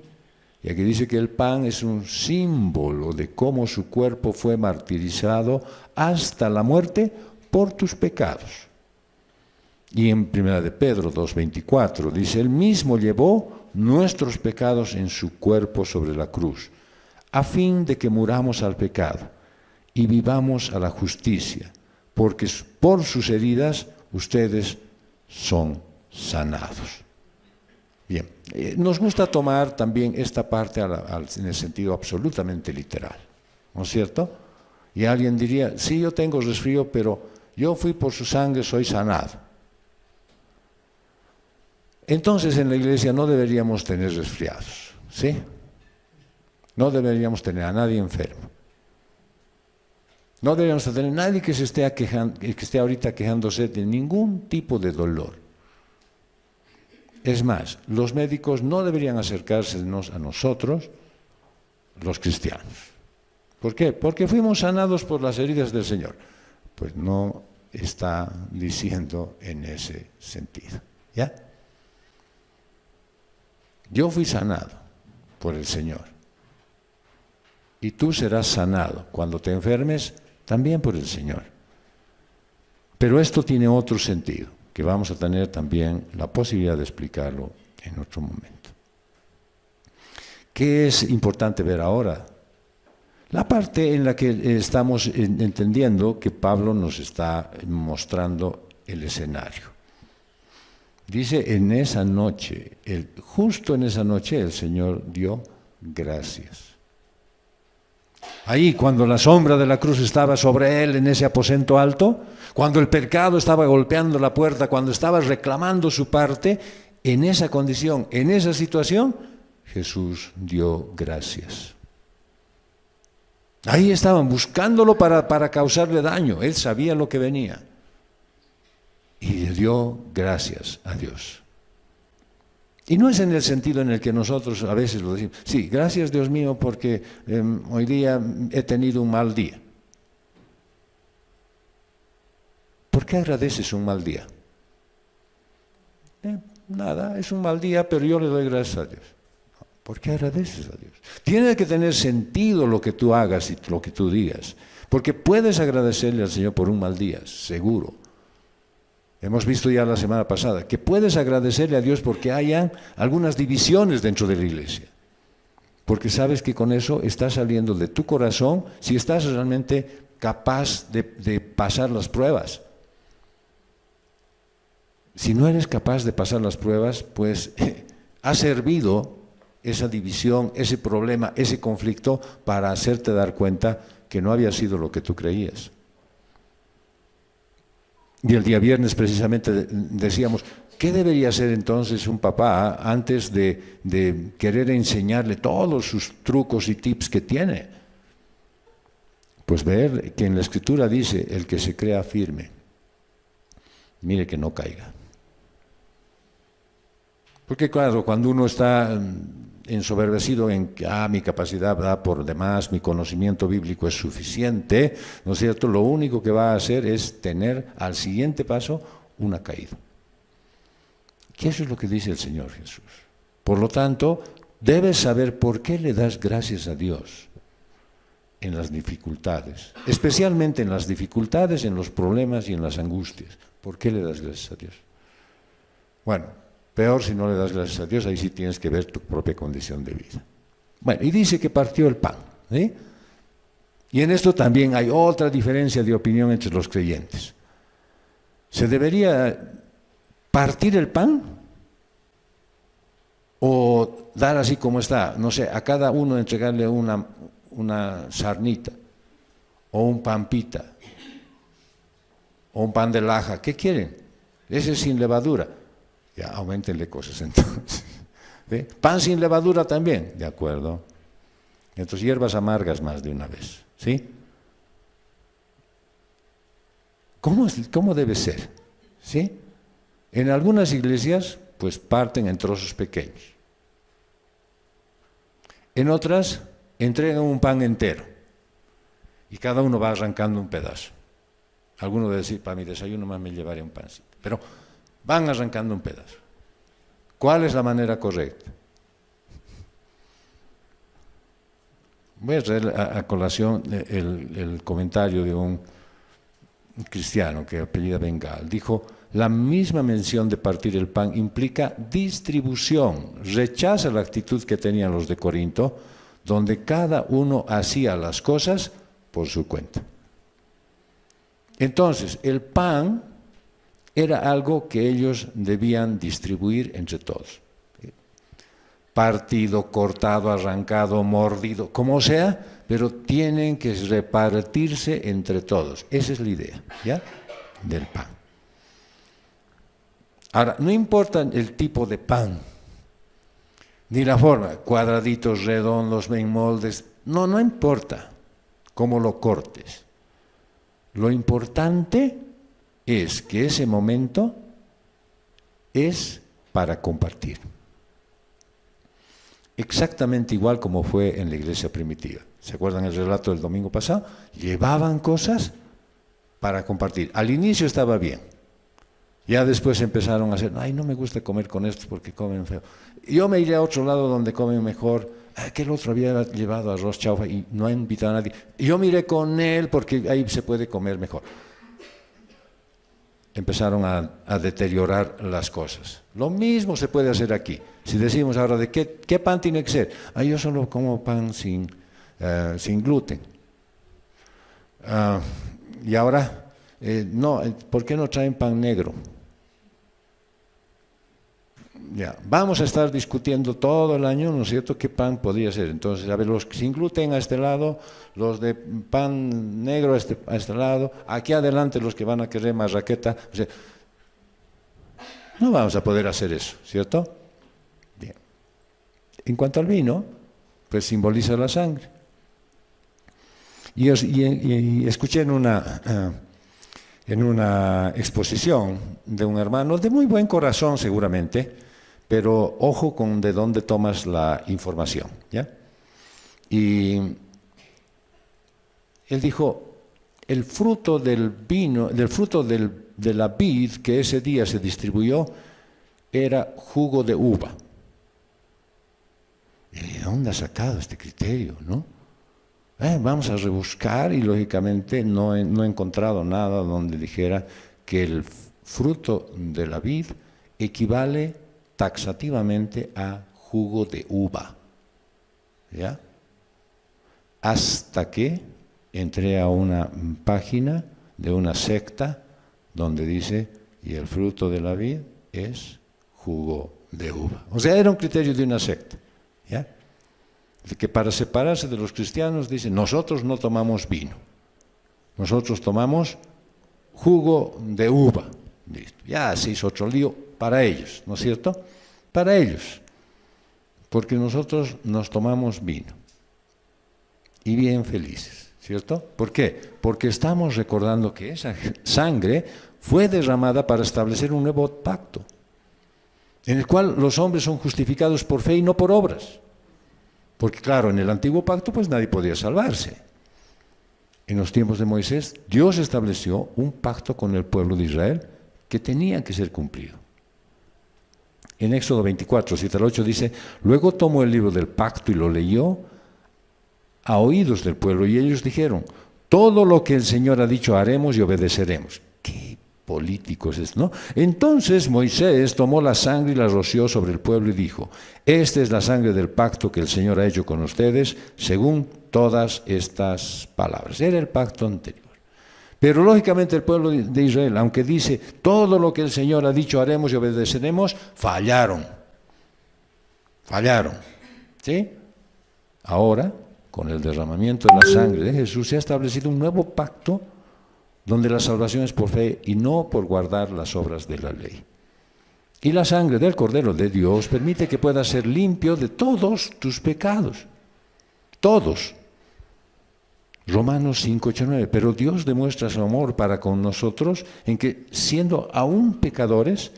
S1: Y aquí dice que el pan es un símbolo de cómo su cuerpo fue martirizado hasta la muerte por tus pecados. Y en 1 de Pedro 2:24 dice, él mismo llevó nuestros pecados en su cuerpo sobre la cruz, a fin de que muramos al pecado y vivamos a la justicia, porque por sus heridas ustedes son sanados. Bien, nos gusta tomar también esta parte en el sentido absolutamente literal, ¿no es cierto? Y alguien diría, sí, yo tengo resfrío, pero yo fui por su sangre, soy sanado. Entonces en la iglesia no deberíamos tener resfriados, ¿sí? No deberíamos tener a nadie enfermo. No deberíamos tener a nadie que esté ahorita quejándose de ningún tipo de dolor. Es más, los médicos no deberían acercársenos a nosotros, los cristianos. ¿Por qué? Porque fuimos sanados por las heridas del Señor. Pues no está diciendo en ese sentido, ¿ya? Yo fui sanado por el Señor. Y tú serás sanado cuando te enfermes también por el Señor. Pero esto tiene otro sentido, que vamos a tener también la posibilidad de explicarlo en otro momento. ¿Qué es importante ver ahora? La parte en la que estamos entendiendo que Pablo nos está mostrando el escenario. Dice, en esa noche, justo en esa noche el Señor dio gracias. Ahí, cuando la sombra de la cruz estaba sobre él en ese aposento alto, cuando el pecado estaba golpeando la puerta, cuando estaba reclamando su parte, en esa condición, en esa situación, Jesús dio gracias. Ahí estaban buscándolo para causarle daño. Él sabía lo que venía. Y le dio gracias a Dios. Y no es en el sentido en el que nosotros a veces lo decimos. Sí, gracias Dios mío porque hoy día he tenido un mal día. ¿Por qué agradeces un mal día? Nada, es un mal día, pero yo le doy gracias a Dios. ¿Por qué agradeces a Dios? Tiene que tener sentido lo que tú hagas y lo que tú digas. Porque puedes agradecerle al Señor por un mal día, seguro. Hemos visto ya la semana pasada que puedes agradecerle a Dios porque hayan algunas divisiones dentro de la iglesia. Porque sabes que con eso está saliendo de tu corazón si estás realmente capaz de pasar las pruebas. Si no eres capaz de pasar las pruebas, pues ha servido esa división, ese problema, ese conflicto para hacerte dar cuenta que no había sido lo que tú creías. Y el día viernes precisamente decíamos, ¿qué debería hacer entonces un papá antes de querer enseñarle todos sus trucos y tips que tiene? Pues ver que en la Escritura dice, el que se crea firme, mire que no caiga. Porque claro, cuando uno está ensoberbecido en que mi capacidad da por demás, mi conocimiento bíblico es suficiente, ¿no es cierto? Lo único que va a hacer es tener al siguiente paso una caída. Que eso es lo que dice el Señor Jesús. Por lo tanto, debes saber por qué le das gracias a Dios en las dificultades, especialmente en las dificultades, en los problemas y en las angustias. ¿Por qué le das gracias a Dios? Bueno, peor si no le das gracias a Dios, ahí sí tienes que ver tu propia condición de vida. Bueno, y dice que partió el pan, ¿sí? Y en esto también hay otra diferencia de opinión entre los creyentes. ¿Se debería partir el pan? ¿O dar así como está? No sé, a cada uno entregarle una sarnita, o un pampita, o un pan de laja. ¿Qué quieren? Ese es sin levadura. Ya, aumentenle cosas entonces. ¿Sí? Pan sin levadura también, de acuerdo. Entonces, hierbas amargas más de una vez. ¿Sí? ¿Cómo debe ser? ¿Sí? En algunas iglesias, pues parten en trozos pequeños. En otras, entregan un pan entero y cada uno va arrancando un pedazo. Alguno debe decir, para mi desayuno más me llevaré un pancito. Pero van arrancando un pedazo. ¿Cuál es la manera correcta? Voy a traer a colación el comentario de un cristiano que apellida Bengal. Dijo, la misma mención de partir el pan implica distribución. Rechaza la actitud que tenían los de Corinto, donde cada uno hacía las cosas por su cuenta. Entonces, el pan era algo que ellos debían distribuir entre todos. Partido, cortado, arrancado, mordido, como sea, pero tienen que repartirse entre todos. Esa es la idea, ¿ya? Del pan. Ahora, no importa el tipo de pan, ni la forma, cuadraditos, redondos, en moldes, no importa cómo lo cortes. Lo importante es que ese momento es para compartir. Exactamente igual como fue en la iglesia primitiva. ¿Se acuerdan el relato del domingo pasado? Llevaban cosas para compartir. Al inicio estaba bien. Ya después empezaron a hacer, ay, no me gusta comer con estos porque comen feo. Yo me iré a otro lado donde comen mejor. Aquel otro había llevado arroz chaufa y no ha invitado a nadie. Yo me iré con él porque ahí se puede comer mejor. Empezaron a deteriorar las cosas. Lo mismo se puede hacer aquí. Si decimos ahora, ¿de qué pan tiene que ser? Yo solo como pan sin gluten. Y ahora, no, ¿por qué no traen pan negro? Ya, vamos a estar discutiendo todo el año, ¿no es cierto?, qué pan podría ser. Entonces, a ver, los sin gluten a este lado, los de pan negro a este lado, aquí adelante los que van a querer marraqueta. O sea, no vamos a poder hacer eso, ¿cierto? Bien. En cuanto al vino, pues simboliza la sangre. Y escuché en una exposición de un hermano de muy buen corazón seguramente, pero ojo con de dónde tomas la información, ¿ya? Y él dijo, el fruto del vino, de la vid que ese día se distribuyó era jugo de uva. ¿Y de dónde ha sacado este criterio, no? Vamos a rebuscar y lógicamente no he encontrado nada donde dijera que el fruto de la vid equivale taxativamente a jugo de uva. ¿Ya? Hasta que entré a una página de una secta donde dice, y el fruto de la vid es jugo de uva. O sea, era un criterio de una secta. ¿Ya? Que para separarse de los cristianos dice, nosotros no tomamos vino, nosotros tomamos jugo de uva. Listo. Ya se hizo otro lío para ellos, ¿no es cierto? Para ellos, porque nosotros nos tomamos vino y bien felices, ¿cierto? ¿Por qué? Porque estamos recordando que esa sangre fue derramada para establecer un nuevo pacto, en el cual los hombres son justificados por fe y no por obras. Porque claro, en el antiguo pacto pues nadie podía salvarse. En los tiempos de Moisés, Dios estableció un pacto con el pueblo de Israel que tenía que ser cumplido. En Éxodo 24, 7 al 8 dice, luego tomó el libro del pacto y lo leyó a oídos del pueblo y ellos dijeron, todo lo que el Señor ha dicho haremos y obedeceremos. ¡Qué políticos, ¿no? Entonces Moisés tomó la sangre y la roció sobre el pueblo y dijo: esta es la sangre del pacto que el Señor ha hecho con ustedes, según todas estas palabras. Era el pacto anterior. Pero lógicamente el pueblo de Israel, aunque dice todo lo que el Señor ha dicho haremos y obedeceremos, fallaron. ¿Sí? Ahora, con el derramamiento de la sangre de Jesús, se ha establecido un nuevo pacto donde la salvación es por fe y no por guardar las obras de la ley. Y la sangre del Cordero de Dios permite que puedas ser limpio de todos tus pecados. Todos. Romanos 5, 8, 9. Pero Dios demuestra su amor para con nosotros en que, siendo aún pecadores,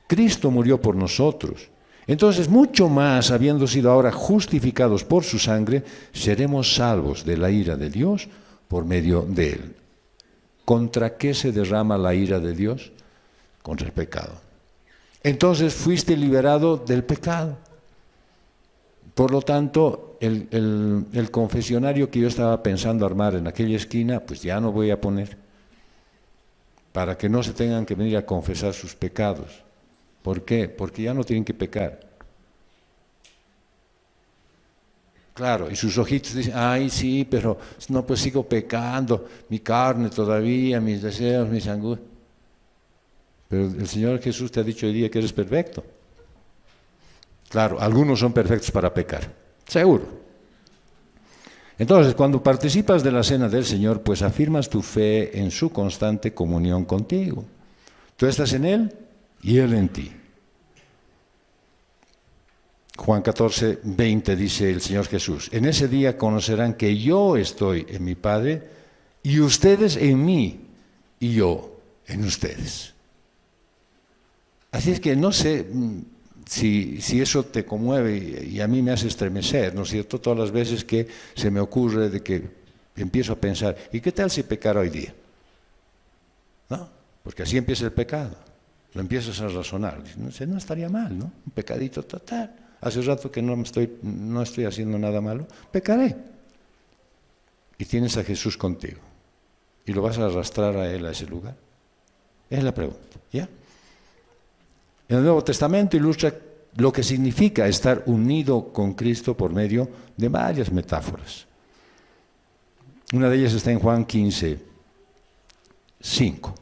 S1: Cristo murió por nosotros. Entonces, mucho más, habiendo sido ahora justificados por su sangre, seremos salvos de la ira de Dios por medio de él. ¿Contra qué se derrama la ira de Dios? Contra el pecado. Entonces fuiste liberado del pecado. Por lo tanto, el confesionario que yo estaba pensando armar en aquella esquina, pues ya no voy a poner, para que no se tengan que venir a confesar sus pecados. ¿Por qué? Porque ya no tienen que pecar. Claro, y sus ojitos dicen: ay, sí, pero no, pues sigo pecando, mi carne todavía, mis deseos, mis angustias. Pero el Señor Jesús te ha dicho hoy día que eres perfecto. Claro, algunos son perfectos para pecar, seguro. Entonces, cuando participas de la cena del Señor, pues afirmas tu fe en su constante comunión contigo. Tú estás en Él y Él en ti. Juan 14, 20 dice el Señor Jesús: en ese día conocerán que yo estoy en mi Padre y ustedes en mí y yo en ustedes. Así es que no sé si eso te conmueve y a mí me hace estremecer, ¿no es cierto? Todas las veces que se me ocurre de que empiezo a pensar: ¿y qué tal si pecara hoy día? ¿No? Porque así empieza el pecado. Lo empiezas a razonar. No estaría mal, ¿no? Un pecadito total. Hace rato que no estoy haciendo nada malo, pecaré. Y tienes a Jesús contigo. ¿Y lo vas a arrastrar a Él a ese lugar? Es la pregunta, ¿ya? En el Nuevo Testamento ilustra lo que significa estar unido con Cristo por medio de varias metáforas. Una de ellas está en Juan 15, 5.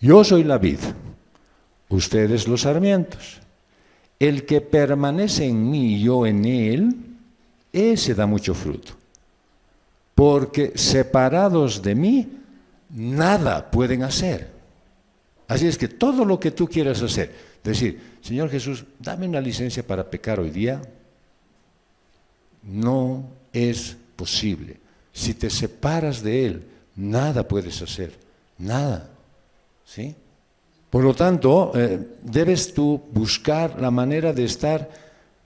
S1: Yo soy la vid, ustedes los sarmientos. El que permanece en mí y yo en él, ese da mucho fruto. Porque separados de mí, nada pueden hacer. Así es que todo lo que tú quieras hacer, decir: Señor Jesús, dame una licencia para pecar hoy día, no es posible. Si te separas de Él, nada puedes hacer, nada. ¿Sí? Por lo tanto, debes tú buscar la manera de estar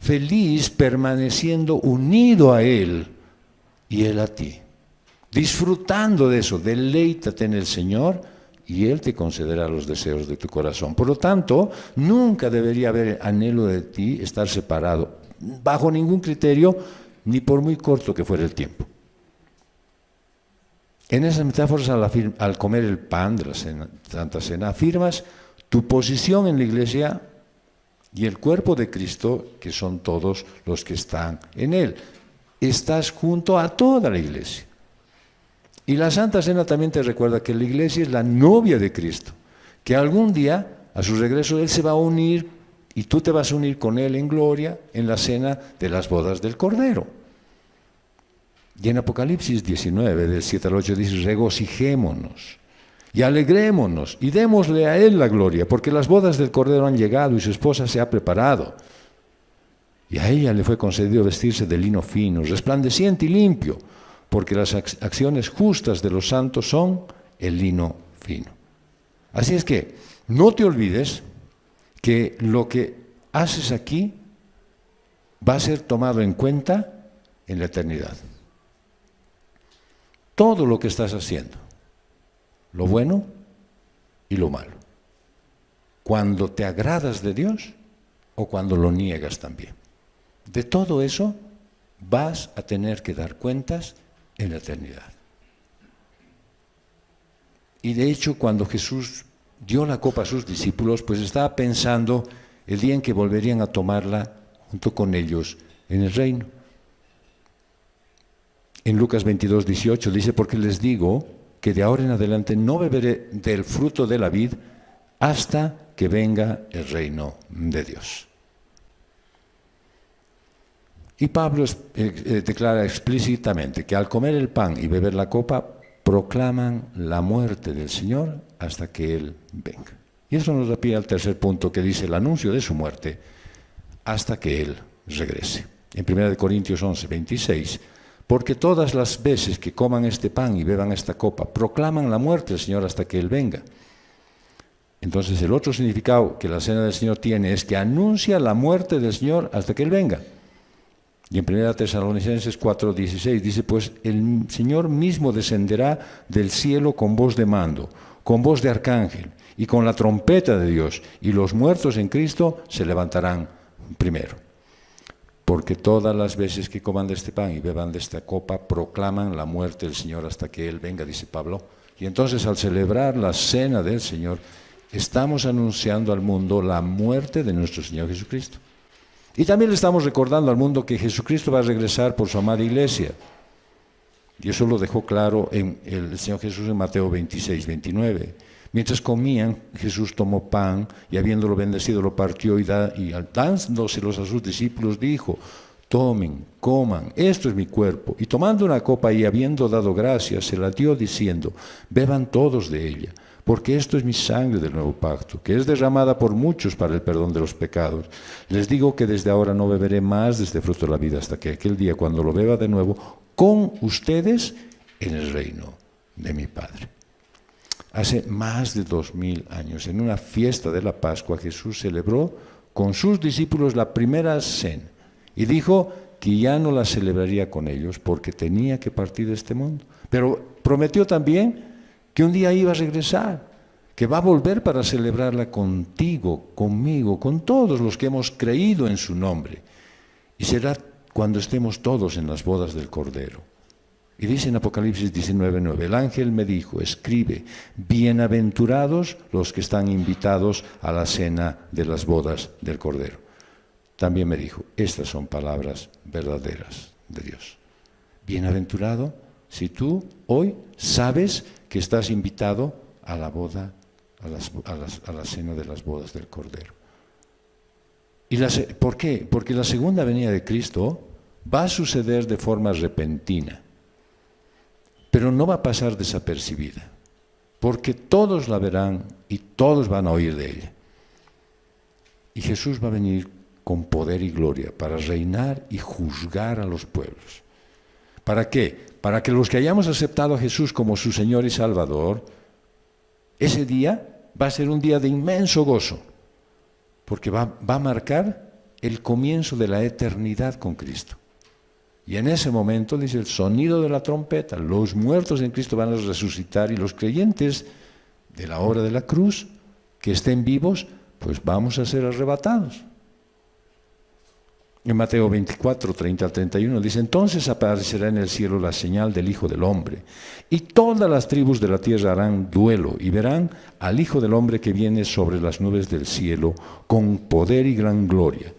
S1: feliz permaneciendo unido a Él y Él a ti. Disfrutando de eso, deleítate en el Señor y Él te concederá los deseos de tu corazón. Por lo tanto, nunca debería haber anhelo de ti estar separado, bajo ningún criterio, ni por muy corto que fuera el tiempo. En esas metáforas, al comer el pan de la Santa Cena, afirmas tu posición en la iglesia y el cuerpo de Cristo, que son todos los que están en Él. Estás junto a toda la iglesia. Y la Santa Cena también te recuerda que la iglesia es la novia de Cristo, que algún día, a su regreso, Él se va a unir y tú te vas a unir con Él en gloria en la cena de las bodas del Cordero. Y en Apocalipsis 19, del 7 al 8, dice: regocijémonos y alegrémonos y démosle a Él la gloria, porque las bodas del Cordero han llegado y su esposa se ha preparado. Y a ella le fue concedido vestirse de lino fino, resplandeciente y limpio, porque las acciones justas de los santos son el lino fino. Así es que no te olvides que lo que haces aquí va a ser tomado en cuenta en la eternidad. Todo lo que estás haciendo, lo bueno y lo malo, cuando te agradas de Dios o cuando lo niegas también. De todo eso vas a tener que dar cuentas en la eternidad. Y de hecho, cuando Jesús dio la copa a sus discípulos, pues estaba pensando el día en que volverían a tomarla junto con ellos en el reino. En Lucas 22:18 dice, porque les digo que de ahora en adelante no beberé del fruto de la vid hasta que venga el reino de Dios. Y Pablo declara explícitamente que al comer el pan y beber la copa, proclaman la muerte del Señor hasta que Él venga. Y eso nos da pie al tercer punto, que dice el anuncio de su muerte hasta que Él regrese. En 1 Corintios 11:26, porque todas las veces que coman este pan y beban esta copa, proclaman la muerte del Señor hasta que Él venga. Entonces el otro significado que la cena del Señor tiene es que anuncia la muerte del Señor hasta que Él venga. Y en 1 Tesalonicenses 4:16 dice, pues el Señor mismo descenderá del cielo con voz de mando, con voz de arcángel y con la trompeta de Dios, y los muertos en Cristo se levantarán primero. Porque todas las veces que coman de este pan y beban de esta copa, proclaman la muerte del Señor hasta que Él venga, dice Pablo. Y entonces al celebrar la cena del Señor, estamos anunciando al mundo la muerte de nuestro Señor Jesucristo. Y también le estamos recordando al mundo que Jesucristo va a regresar por su amada iglesia. Y eso lo dejó claro el Señor Jesús en Mateo 26:29. Mientras comían, Jesús tomó pan y habiéndolo bendecido lo partió y dándoselos a sus discípulos dijo, tomen, coman, esto es mi cuerpo. Y tomando una copa y habiendo dado gracias, se la dio diciendo, beban todos de ella, porque esto es mi sangre del nuevo pacto, que es derramada por muchos para el perdón de los pecados. Les digo que desde ahora no beberé más de este fruto de la vida hasta que aquel día cuando lo beba de nuevo con ustedes en el reino de mi Padre. Hace más de 2000 años, en una fiesta de la Pascua, Jesús celebró con sus discípulos la primera cena y dijo que ya no la celebraría con ellos porque tenía que partir de este mundo. Pero prometió también que un día iba a regresar, que va a volver para celebrarla contigo, conmigo, con todos los que hemos creído en su nombre. Y será cuando estemos todos en las bodas del Cordero. Y dice en Apocalipsis 19:9, el ángel me dijo, escribe, bienaventurados los que están invitados a la cena de las bodas del Cordero. También me dijo, estas son palabras verdaderas de Dios. Bienaventurado si tú hoy sabes que estás invitado a la boda, a la cena de las bodas del Cordero. ¿Por qué? Porque la segunda venida de Cristo va a suceder de forma repentina. Pero no va a pasar desapercibida, porque todos la verán y todos van a oír de ella. Y Jesús va a venir con poder y gloria para reinar y juzgar a los pueblos. ¿Para qué? Para que los que hayamos aceptado a Jesús como su Señor y Salvador, ese día va a ser un día de inmenso gozo, porque va a marcar el comienzo de la eternidad con Cristo. Y en ese momento, dice el sonido de la trompeta, los muertos en Cristo van a resucitar y los creyentes de la obra de la cruz, que estén vivos, pues vamos a ser arrebatados. En Mateo 24:30-31 dice, entonces aparecerá en el cielo la señal del Hijo del Hombre, y todas las tribus de la tierra harán duelo y verán al Hijo del Hombre que viene sobre las nubes del cielo con poder y gran gloria.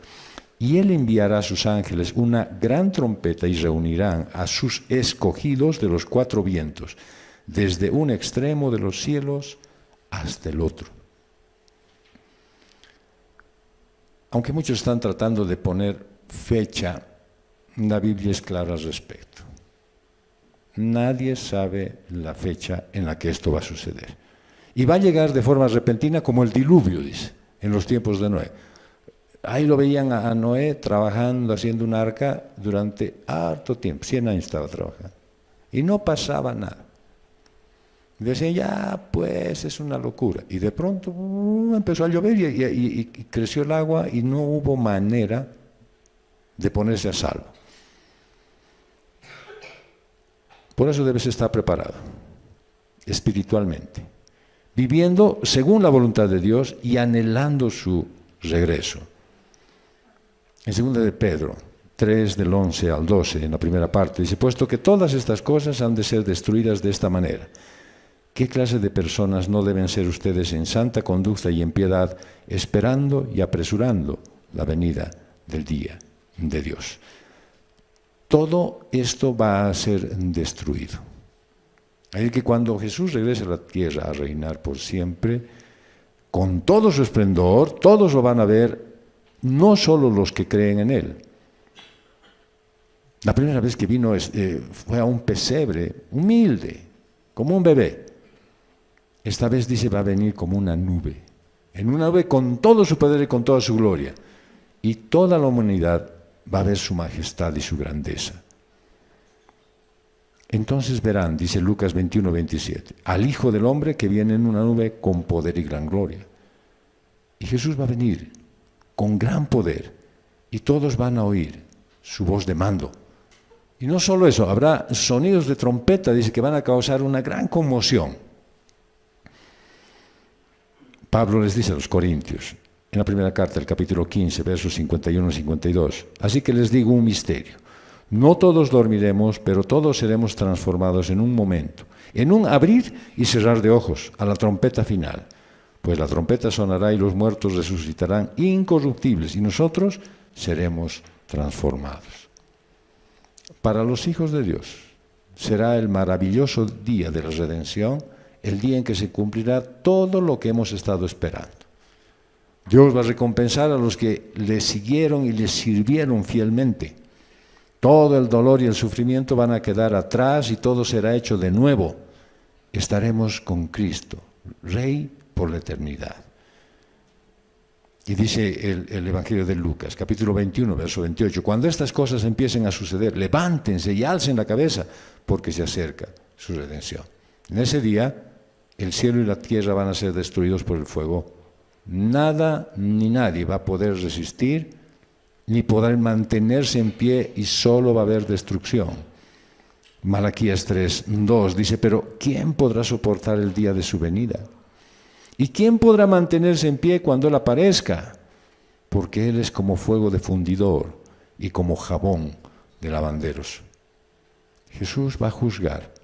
S1: Y Él enviará a sus ángeles una gran trompeta y reunirán a sus escogidos de los cuatro vientos, desde un extremo de los cielos hasta el otro. Aunque muchos están tratando de poner fecha, la Biblia es clara al respecto. Nadie sabe la fecha en la que esto va a suceder. Y va a llegar de forma repentina como el diluvio, dice, en los tiempos de Noé. Ahí lo veían a Noé trabajando, haciendo un arca durante harto tiempo, 100 años estaba trabajando. Y no pasaba nada. Decían, ya, pues es una locura. Y de pronto empezó a llover y creció el agua y no hubo manera de ponerse a salvo. Por eso debes estar preparado, espiritualmente, viviendo según la voluntad de Dios y anhelando su regreso. En 2 de Pedro 3, del 11 al 12, en la primera parte, dice, puesto que todas estas cosas han de ser destruidas de esta manera, ¿Qué clase de personas no deben ser ustedes en santa conducta y en piedad, esperando y apresurando la venida del día de Dios? Todo esto va a ser destruido. Así que cuando Jesús regrese a la tierra a reinar por siempre, con todo su esplendor, todos lo van a ver, no solo los que creen en Él. La primera vez que vino fue a un pesebre humilde, como un bebé. Esta vez dice va a venir como una nube, en una nube con todo su poder y con toda su gloria. Y toda la humanidad va a ver su majestad y su grandeza. Entonces verán, dice Lucas 21:27, al Hijo del Hombre que viene en una nube con poder y gran gloria. Y Jesús va a venir con gran poder y todos van a oír su voz de mando. Y no solo eso, habrá sonidos de trompeta, dice que van a causar una gran conmoción. Pablo les dice a los Corintios, en la primera carta, el capítulo 15, versos 51 y 52, así que les digo un misterio. No todos dormiremos, pero todos seremos transformados en un momento, en un abrir y cerrar de ojos, a la trompeta final. Pues la trompeta sonará y los muertos resucitarán incorruptibles y nosotros seremos transformados. Para los hijos de Dios será el maravilloso día de la redención, el día en que se cumplirá todo lo que hemos estado esperando. Dios va a recompensar a los que le siguieron y le sirvieron fielmente. Todo el dolor y el sufrimiento van a quedar atrás y todo será hecho de nuevo. Estaremos con Cristo, Rey por la eternidad. Y dice el Evangelio de Lucas, capítulo 21, verso 28, cuando estas cosas empiecen a suceder, levántense y alcen la cabeza, porque se acerca su redención. En ese día, el cielo y la tierra van a ser destruidos por el fuego. Nada ni nadie va a poder resistir, ni podrán mantenerse en pie y solo va a haber destrucción. Malaquías 3:2 dice, pero ¿quién podrá soportar el día de su venida? ¿Y quién podrá mantenerse en pie cuando Él aparezca? Porque Él es como fuego de fundidor y como jabón de lavanderos. Jesús va a juzgar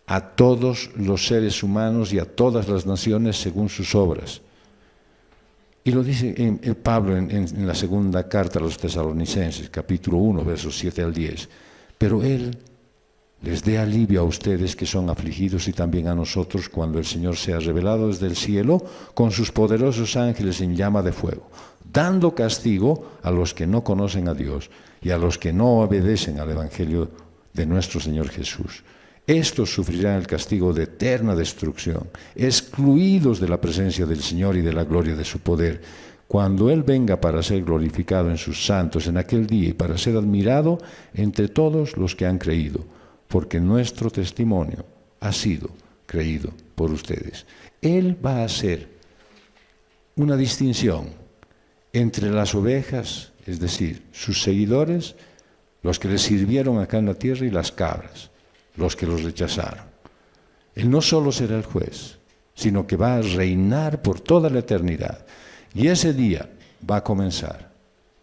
S1: a todos los seres humanos y a todas las naciones según sus obras. Y lo dice Pablo en la segunda carta a los Tesalonicenses, capítulo 1, versos 7 al 10. Pero Él les dé alivio a ustedes que son afligidos y también a nosotros cuando el Señor sea revelado desde el cielo con sus poderosos ángeles en llama de fuego, dando castigo a los que no conocen a Dios y a los que no obedecen al Evangelio de nuestro Señor Jesús. Estos sufrirán el castigo de eterna destrucción, excluidos de la presencia del Señor y de la gloria de su poder, cuando Él venga para ser glorificado en sus santos en aquel día y para ser admirado entre todos los que han creído, porque nuestro testimonio ha sido creído por ustedes. Él va a hacer una distinción entre las ovejas, es decir, sus seguidores, los que le sirvieron acá en la tierra, y las cabras, los que los rechazaron. Él no solo será el juez, sino que va a reinar por toda la eternidad. Y ese día va a comenzar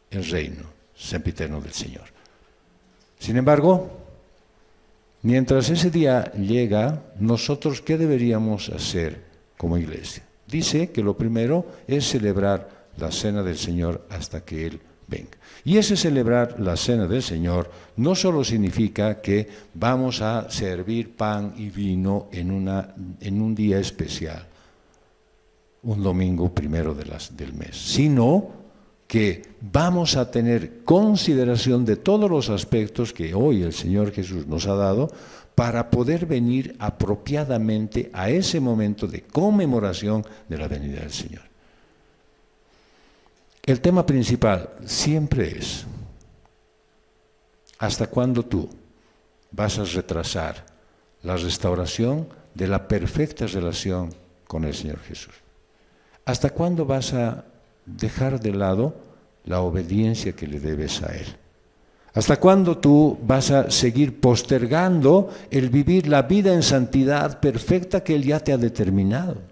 S1: el reino sempiterno del Señor. Sin embargo, mientras ese día llega, nosotros, ¿qué deberíamos hacer como iglesia? Dice que lo primero es celebrar la cena del Señor hasta que Él venga. Y ese celebrar la cena del Señor no solo significa que vamos a servir pan y vino en un día especial, un domingo primero del mes, sino que vamos a tener consideración de todos los aspectos que hoy el Señor Jesús nos ha dado para poder venir apropiadamente a ese momento de conmemoración de la venida del Señor. El tema principal siempre es, ¿hasta cuándo tú vas a retrasar la restauración de la perfecta relación con el Señor Jesús? ¿Hasta cuándo vas a dejar de lado la obediencia que le debes a Él? ¿Hasta cuándo tú vas a seguir postergando el vivir la vida en santidad perfecta que Él ya te ha determinado?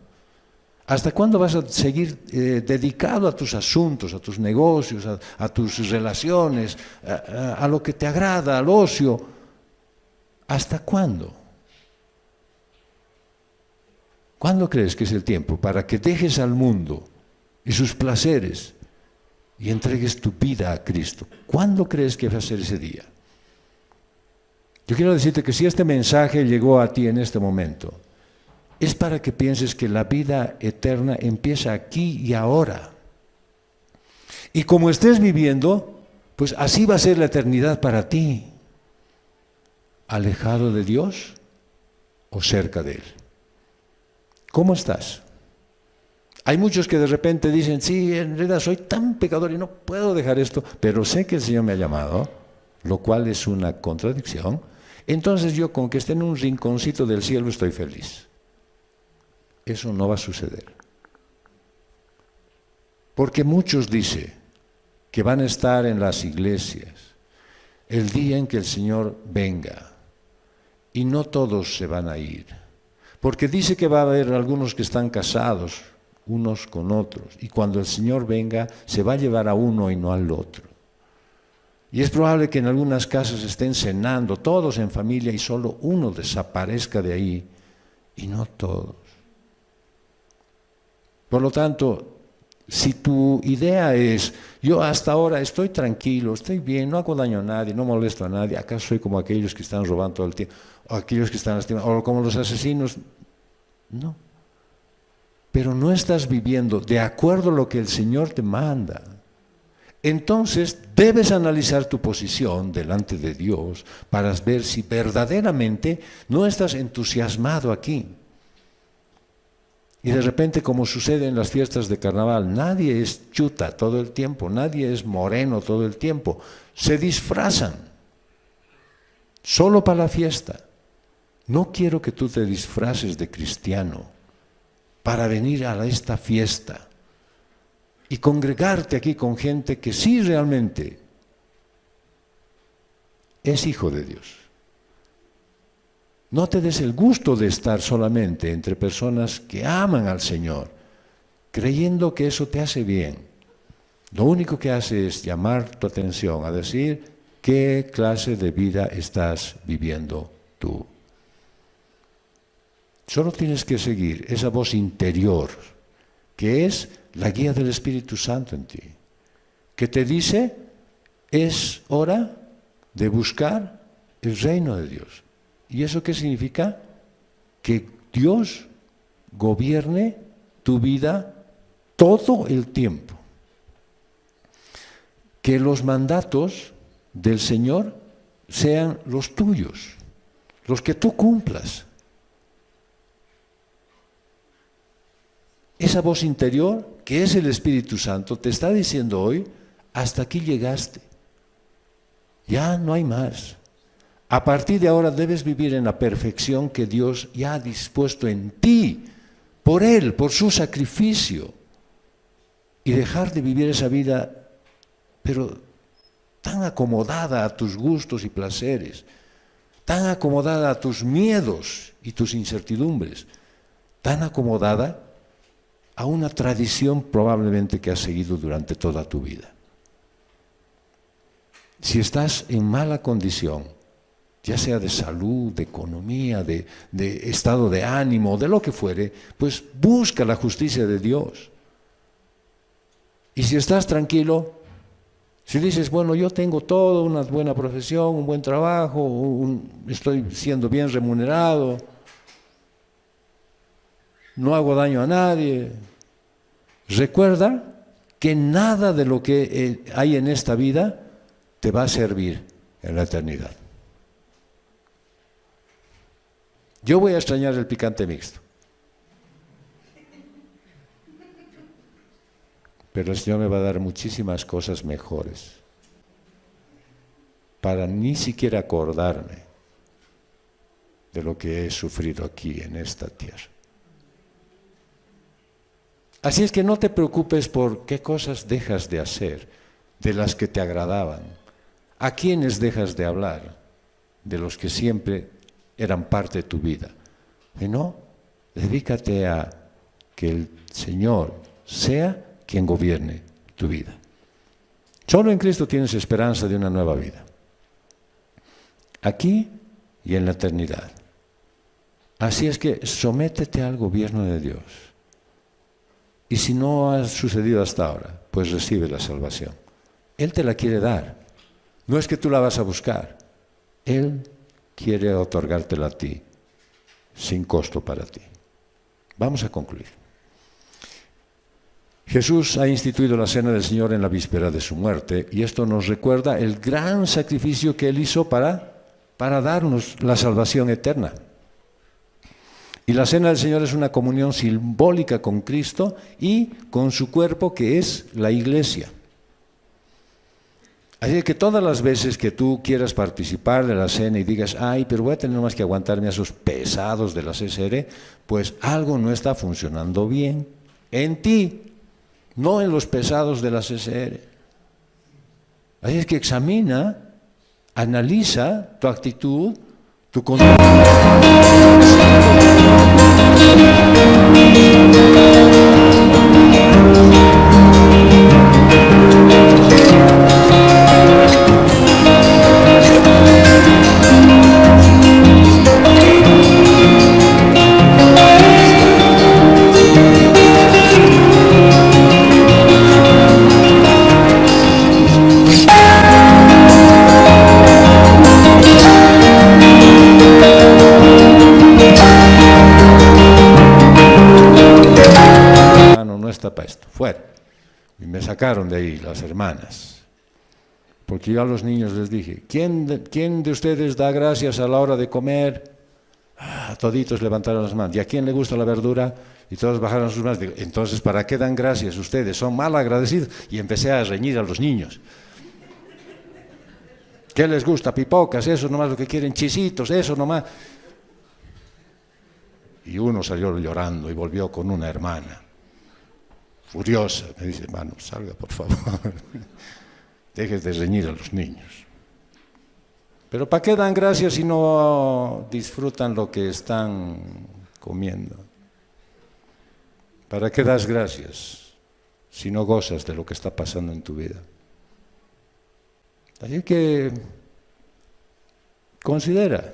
S1: ¿Hasta cuándo vas a seguir dedicado a tus asuntos, a tus negocios, a tus relaciones, a lo que te agrada, al ocio? ¿Hasta cuándo? ¿Cuándo crees que es el tiempo para que dejes al mundo y sus placeres y entregues tu vida a Cristo? ¿Cuándo crees que va a ser ese día? Yo quiero decirte que si este mensaje llegó a ti en este momento, es para que pienses que la vida eterna empieza aquí y ahora. Y como estés viviendo, pues así va a ser la eternidad para ti. ¿Alejado de Dios o cerca de Él? ¿Cómo estás? Hay muchos que de repente dicen, sí, en realidad soy tan pecador y no puedo dejar esto, pero sé que el Señor me ha llamado, lo cual es una contradicción. Entonces yo con que esté en un rinconcito del cielo estoy feliz. Eso no va a suceder. Porque muchos dicen que van a estar en las iglesias el día en que el Señor venga, y no todos se van a ir. Porque dice que va a haber algunos que están casados unos con otros, y cuando el Señor venga se va a llevar a uno y no al otro. Y es probable que en algunas casas estén cenando todos en familia y solo uno desaparezca de ahí, y no todos. Por lo tanto, si tu idea es, yo hasta ahora estoy tranquilo, estoy bien, no hago daño a nadie, no molesto a nadie, ¿acaso soy como aquellos que están robando todo el tiempo, o aquellos que están lastimando, o como los asesinos? No. Pero no estás viviendo de acuerdo a lo que el Señor te manda. Entonces debes analizar tu posición delante de Dios para ver si verdaderamente no estás entusiasmado aquí. Y de repente, como sucede en las fiestas de carnaval, nadie es chuta todo el tiempo, nadie es moreno todo el tiempo. Se disfrazan solo para la fiesta. No quiero que tú te disfraces de cristiano para venir a esta fiesta y congregarte aquí con gente que sí realmente es hijo de Dios. No te des el gusto de estar solamente entre personas que aman al Señor, creyendo que eso te hace bien. Lo único que hace es llamar tu atención a decir qué clase de vida estás viviendo tú. Solo tienes que seguir esa voz interior, que es la guía del Espíritu Santo en ti, que te dice, es hora de buscar el reino de Dios. ¿Y eso qué significa? Que Dios gobierne tu vida todo el tiempo. Que los mandatos del Señor sean los tuyos, los que tú cumplas. Esa voz interior, que es el Espíritu Santo, te está diciendo hoy, hasta aquí llegaste. Ya no hay más. A partir de ahora debes vivir en la perfección que Dios ya ha dispuesto en ti, por Él, por su sacrificio, y dejar de vivir esa vida, pero tan acomodada a tus gustos y placeres, tan acomodada a tus miedos y tus incertidumbres, tan acomodada a una tradición probablemente que has seguido durante toda tu vida. Si estás en mala condición, ya sea de salud, de economía, de estado de ánimo, de lo que fuere, pues busca la justicia de Dios. Y si estás tranquilo, si dices, bueno, yo tengo todo, una buena profesión, un buen trabajo, estoy siendo bien remunerado, no hago daño a nadie, recuerda que nada de lo que hay en esta vida te va a servir en la eternidad. Yo voy a extrañar el picante mixto, pero el Señor me va a dar muchísimas cosas mejores para ni siquiera acordarme de lo que he sufrido aquí en esta tierra. Así es que no te preocupes por qué cosas dejas de hacer de las que te agradaban, a quiénes dejas de hablar de los que siempre eran parte de tu vida. Y no, dedícate a que el Señor sea quien gobierne tu vida. Solo en Cristo tienes esperanza de una nueva vida, aquí y en la eternidad. Así es que sométete al gobierno de Dios. Y si no ha sucedido hasta ahora, pues recibe la salvación. Él te la quiere dar. No es que tú la vas a buscar. Él quiere otorgártela a ti, sin costo para ti. Vamos a concluir. Jesús ha instituido la cena del Señor en la víspera de su muerte, y esto nos recuerda el gran sacrificio que Él hizo para darnos la salvación eterna. Y la cena del Señor es una comunión simbólica con Cristo y con su cuerpo, que es la iglesia. Así que todas las veces que tú quieras participar de la cena y digas, ay, pero voy a tener más que aguantarme a esos pesados de la CCR, pues algo no está funcionando bien en ti, no en los pesados de la CCR. Así es que examina, analiza tu actitud, tu conducta. Está para esto, fuera. Y me sacaron de ahí las hermanas, porque yo a los niños les dije, ¿quién de ustedes da gracias a la hora de comer? Toditos levantaron las manos. ¿Y a quién le gusta la verdura? Y todos bajaron sus manos. Digo, entonces, ¿para qué dan gracias ustedes? Son mal agradecidos. Y empecé a reñir a los niños. ¿Qué les gusta? Pipocas, eso nomás lo que quieren, chisitos, eso nomás. Y uno salió llorando y volvió con una hermana furiosa. Me dice, hermano, salga por favor. Dejes de reñir a los niños. Pero ¿para qué dan gracias si no disfrutan lo que están comiendo? ¿Para qué das gracias si no gozas de lo que está pasando en tu vida? Así que considera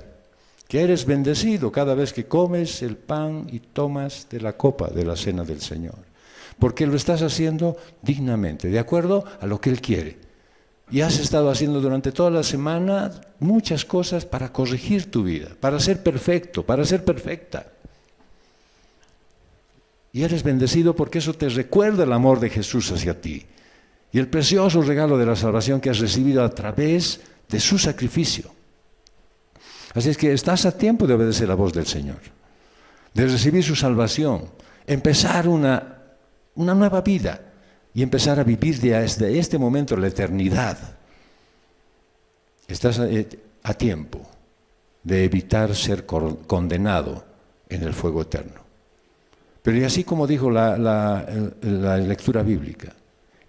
S1: que eres bendecido cada vez que comes el pan y tomas de la copa de la cena del Señor, porque lo estás haciendo dignamente, de acuerdo a lo que Él quiere. Y has estado haciendo durante toda la semana muchas cosas para corregir tu vida, para ser perfecto, para ser perfecta. Y eres bendecido porque eso te recuerda el amor de Jesús hacia ti y el precioso regalo de la salvación que has recibido a través de su sacrificio. Así es que estás a tiempo de obedecer la voz del Señor, de recibir su salvación, empezar una nueva vida y empezar a vivir desde este momento la eternidad. Estás a tiempo de evitar ser condenado en el fuego eterno. Pero y así como dijo la lectura bíblica,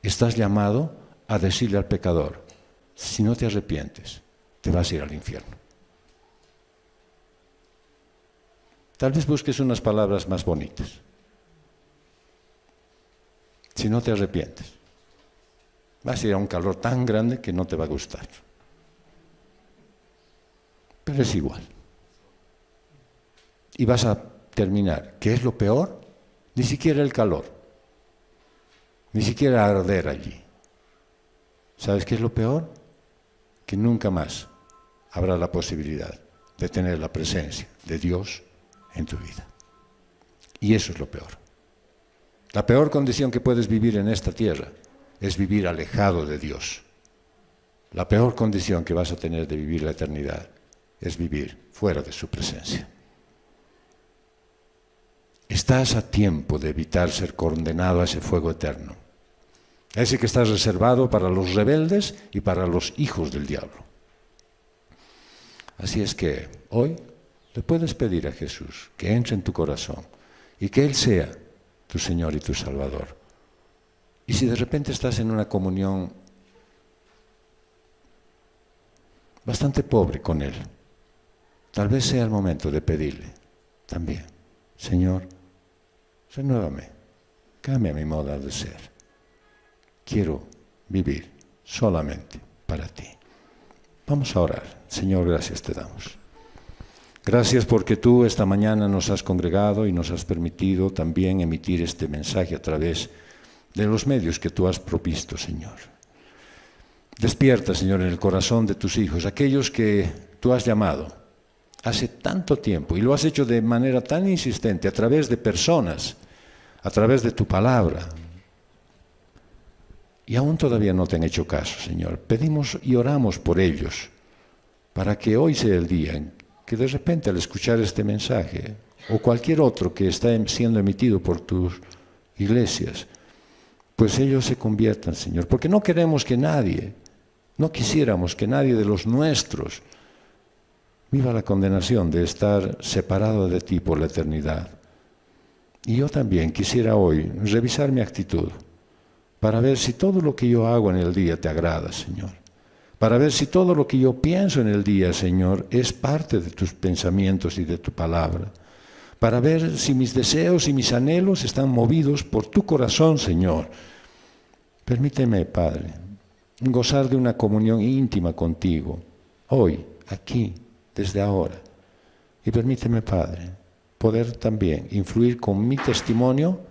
S1: estás llamado a decirle al pecador, si no te arrepientes, te vas a ir al infierno. Tal vez busques unas palabras más bonitas. Si no te arrepientes, vas a ir a un calor tan grande que no te va a gustar. Pero es igual. Y vas a terminar. ¿Qué es lo peor? Ni siquiera el calor. Ni siquiera arder allí. ¿Sabes qué es lo peor? Que nunca más habrá la posibilidad de tener la presencia de Dios en tu vida. Y eso es lo peor. La peor condición que puedes vivir en esta tierra es vivir alejado de Dios. La peor condición que vas a tener de vivir la eternidad es vivir fuera de su presencia. Estás a tiempo de evitar ser condenado a ese fuego eterno, ese que está reservado para los rebeldes y para los hijos del diablo. Así es que hoy le puedes pedir a Jesús que entre en tu corazón y que Él sea tu Señor y tu Salvador. Y si de repente estás en una comunión bastante pobre con Él, tal vez sea el momento de pedirle también, Señor, renuévame, cambia mi modo de ser. Quiero vivir solamente para ti. Vamos a orar. Señor, gracias te damos. Gracias porque tú esta mañana nos has congregado y nos has permitido también emitir este mensaje a través de los medios que tú has provisto, Señor. Despierta, Señor, en el corazón de tus hijos, aquellos que tú has llamado hace tanto tiempo y lo has hecho de manera tan insistente a través de personas, a través de tu palabra. Y aún todavía no te han hecho caso, Señor. Pedimos y oramos por ellos para que hoy sea el día en que de repente al escuchar este mensaje o cualquier otro que está siendo emitido por tus iglesias, pues ellos se conviertan, Señor, porque no queremos que nadie, no quisiéramos que nadie de los nuestros viva la condenación de estar separado de ti por la eternidad. Y yo también quisiera hoy revisar mi actitud para ver si todo lo que yo hago en el día te agrada, Señor. Para ver si todo lo que yo pienso en el día, Señor, es parte de tus pensamientos y de tu palabra. Para ver si mis deseos y mis anhelos están movidos por tu corazón, Señor. Permíteme, Padre, gozar de una comunión íntima contigo, hoy, aquí, desde ahora. Y permíteme, Padre, poder también influir con mi testimonio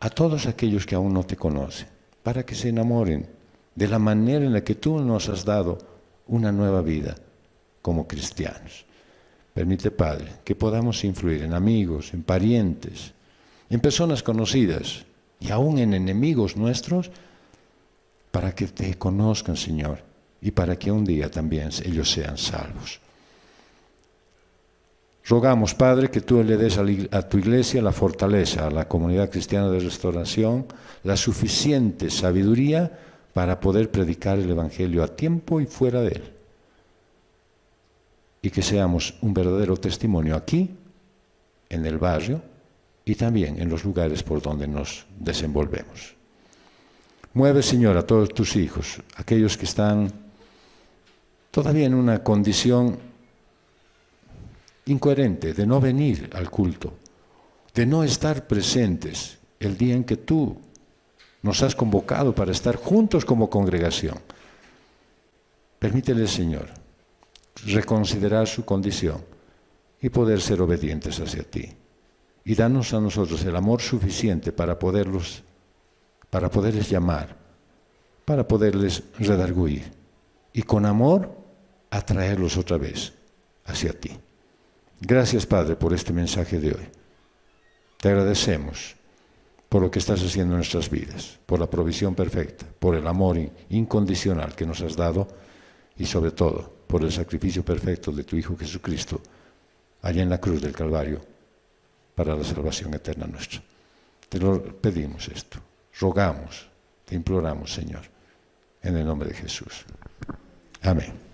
S1: a todos aquellos que aún no te conocen, para que se enamoren de la manera en la que tú nos has dado una nueva vida como cristianos. Permite, Padre, que podamos influir en amigos, en parientes, en personas conocidas y aún en enemigos nuestros, para que te conozcan, Señor, y para que un día también ellos sean salvos. Rogamos, Padre, que tú le des a tu iglesia la fortaleza, a la comunidad cristiana de Restauración, la suficiente sabiduría para poder predicar el Evangelio a tiempo y fuera de él. Y que seamos un verdadero testimonio aquí, en el barrio, y también en los lugares por donde nos desenvolvemos. Mueve, Señor, a todos tus hijos, aquellos que están todavía en una condición incoherente de no venir al culto, de no estar presentes el día en que tú nos has convocado para estar juntos como congregación. Permítele, Señor, reconsiderar su condición y poder ser obedientes hacia ti. Y danos a nosotros el amor suficiente para poderles llamar, para poderles redarguir y con amor atraerlos otra vez hacia ti. Gracias, Padre, por este mensaje de hoy. Te agradecemos por lo que estás haciendo en nuestras vidas, por la provisión perfecta, por el amor incondicional que nos has dado y sobre todo por el sacrificio perfecto de tu Hijo Jesucristo allá en la cruz del Calvario para la salvación eterna nuestra. Te lo pedimos esto, rogamos, te imploramos, Señor, en el nombre de Jesús. Amén.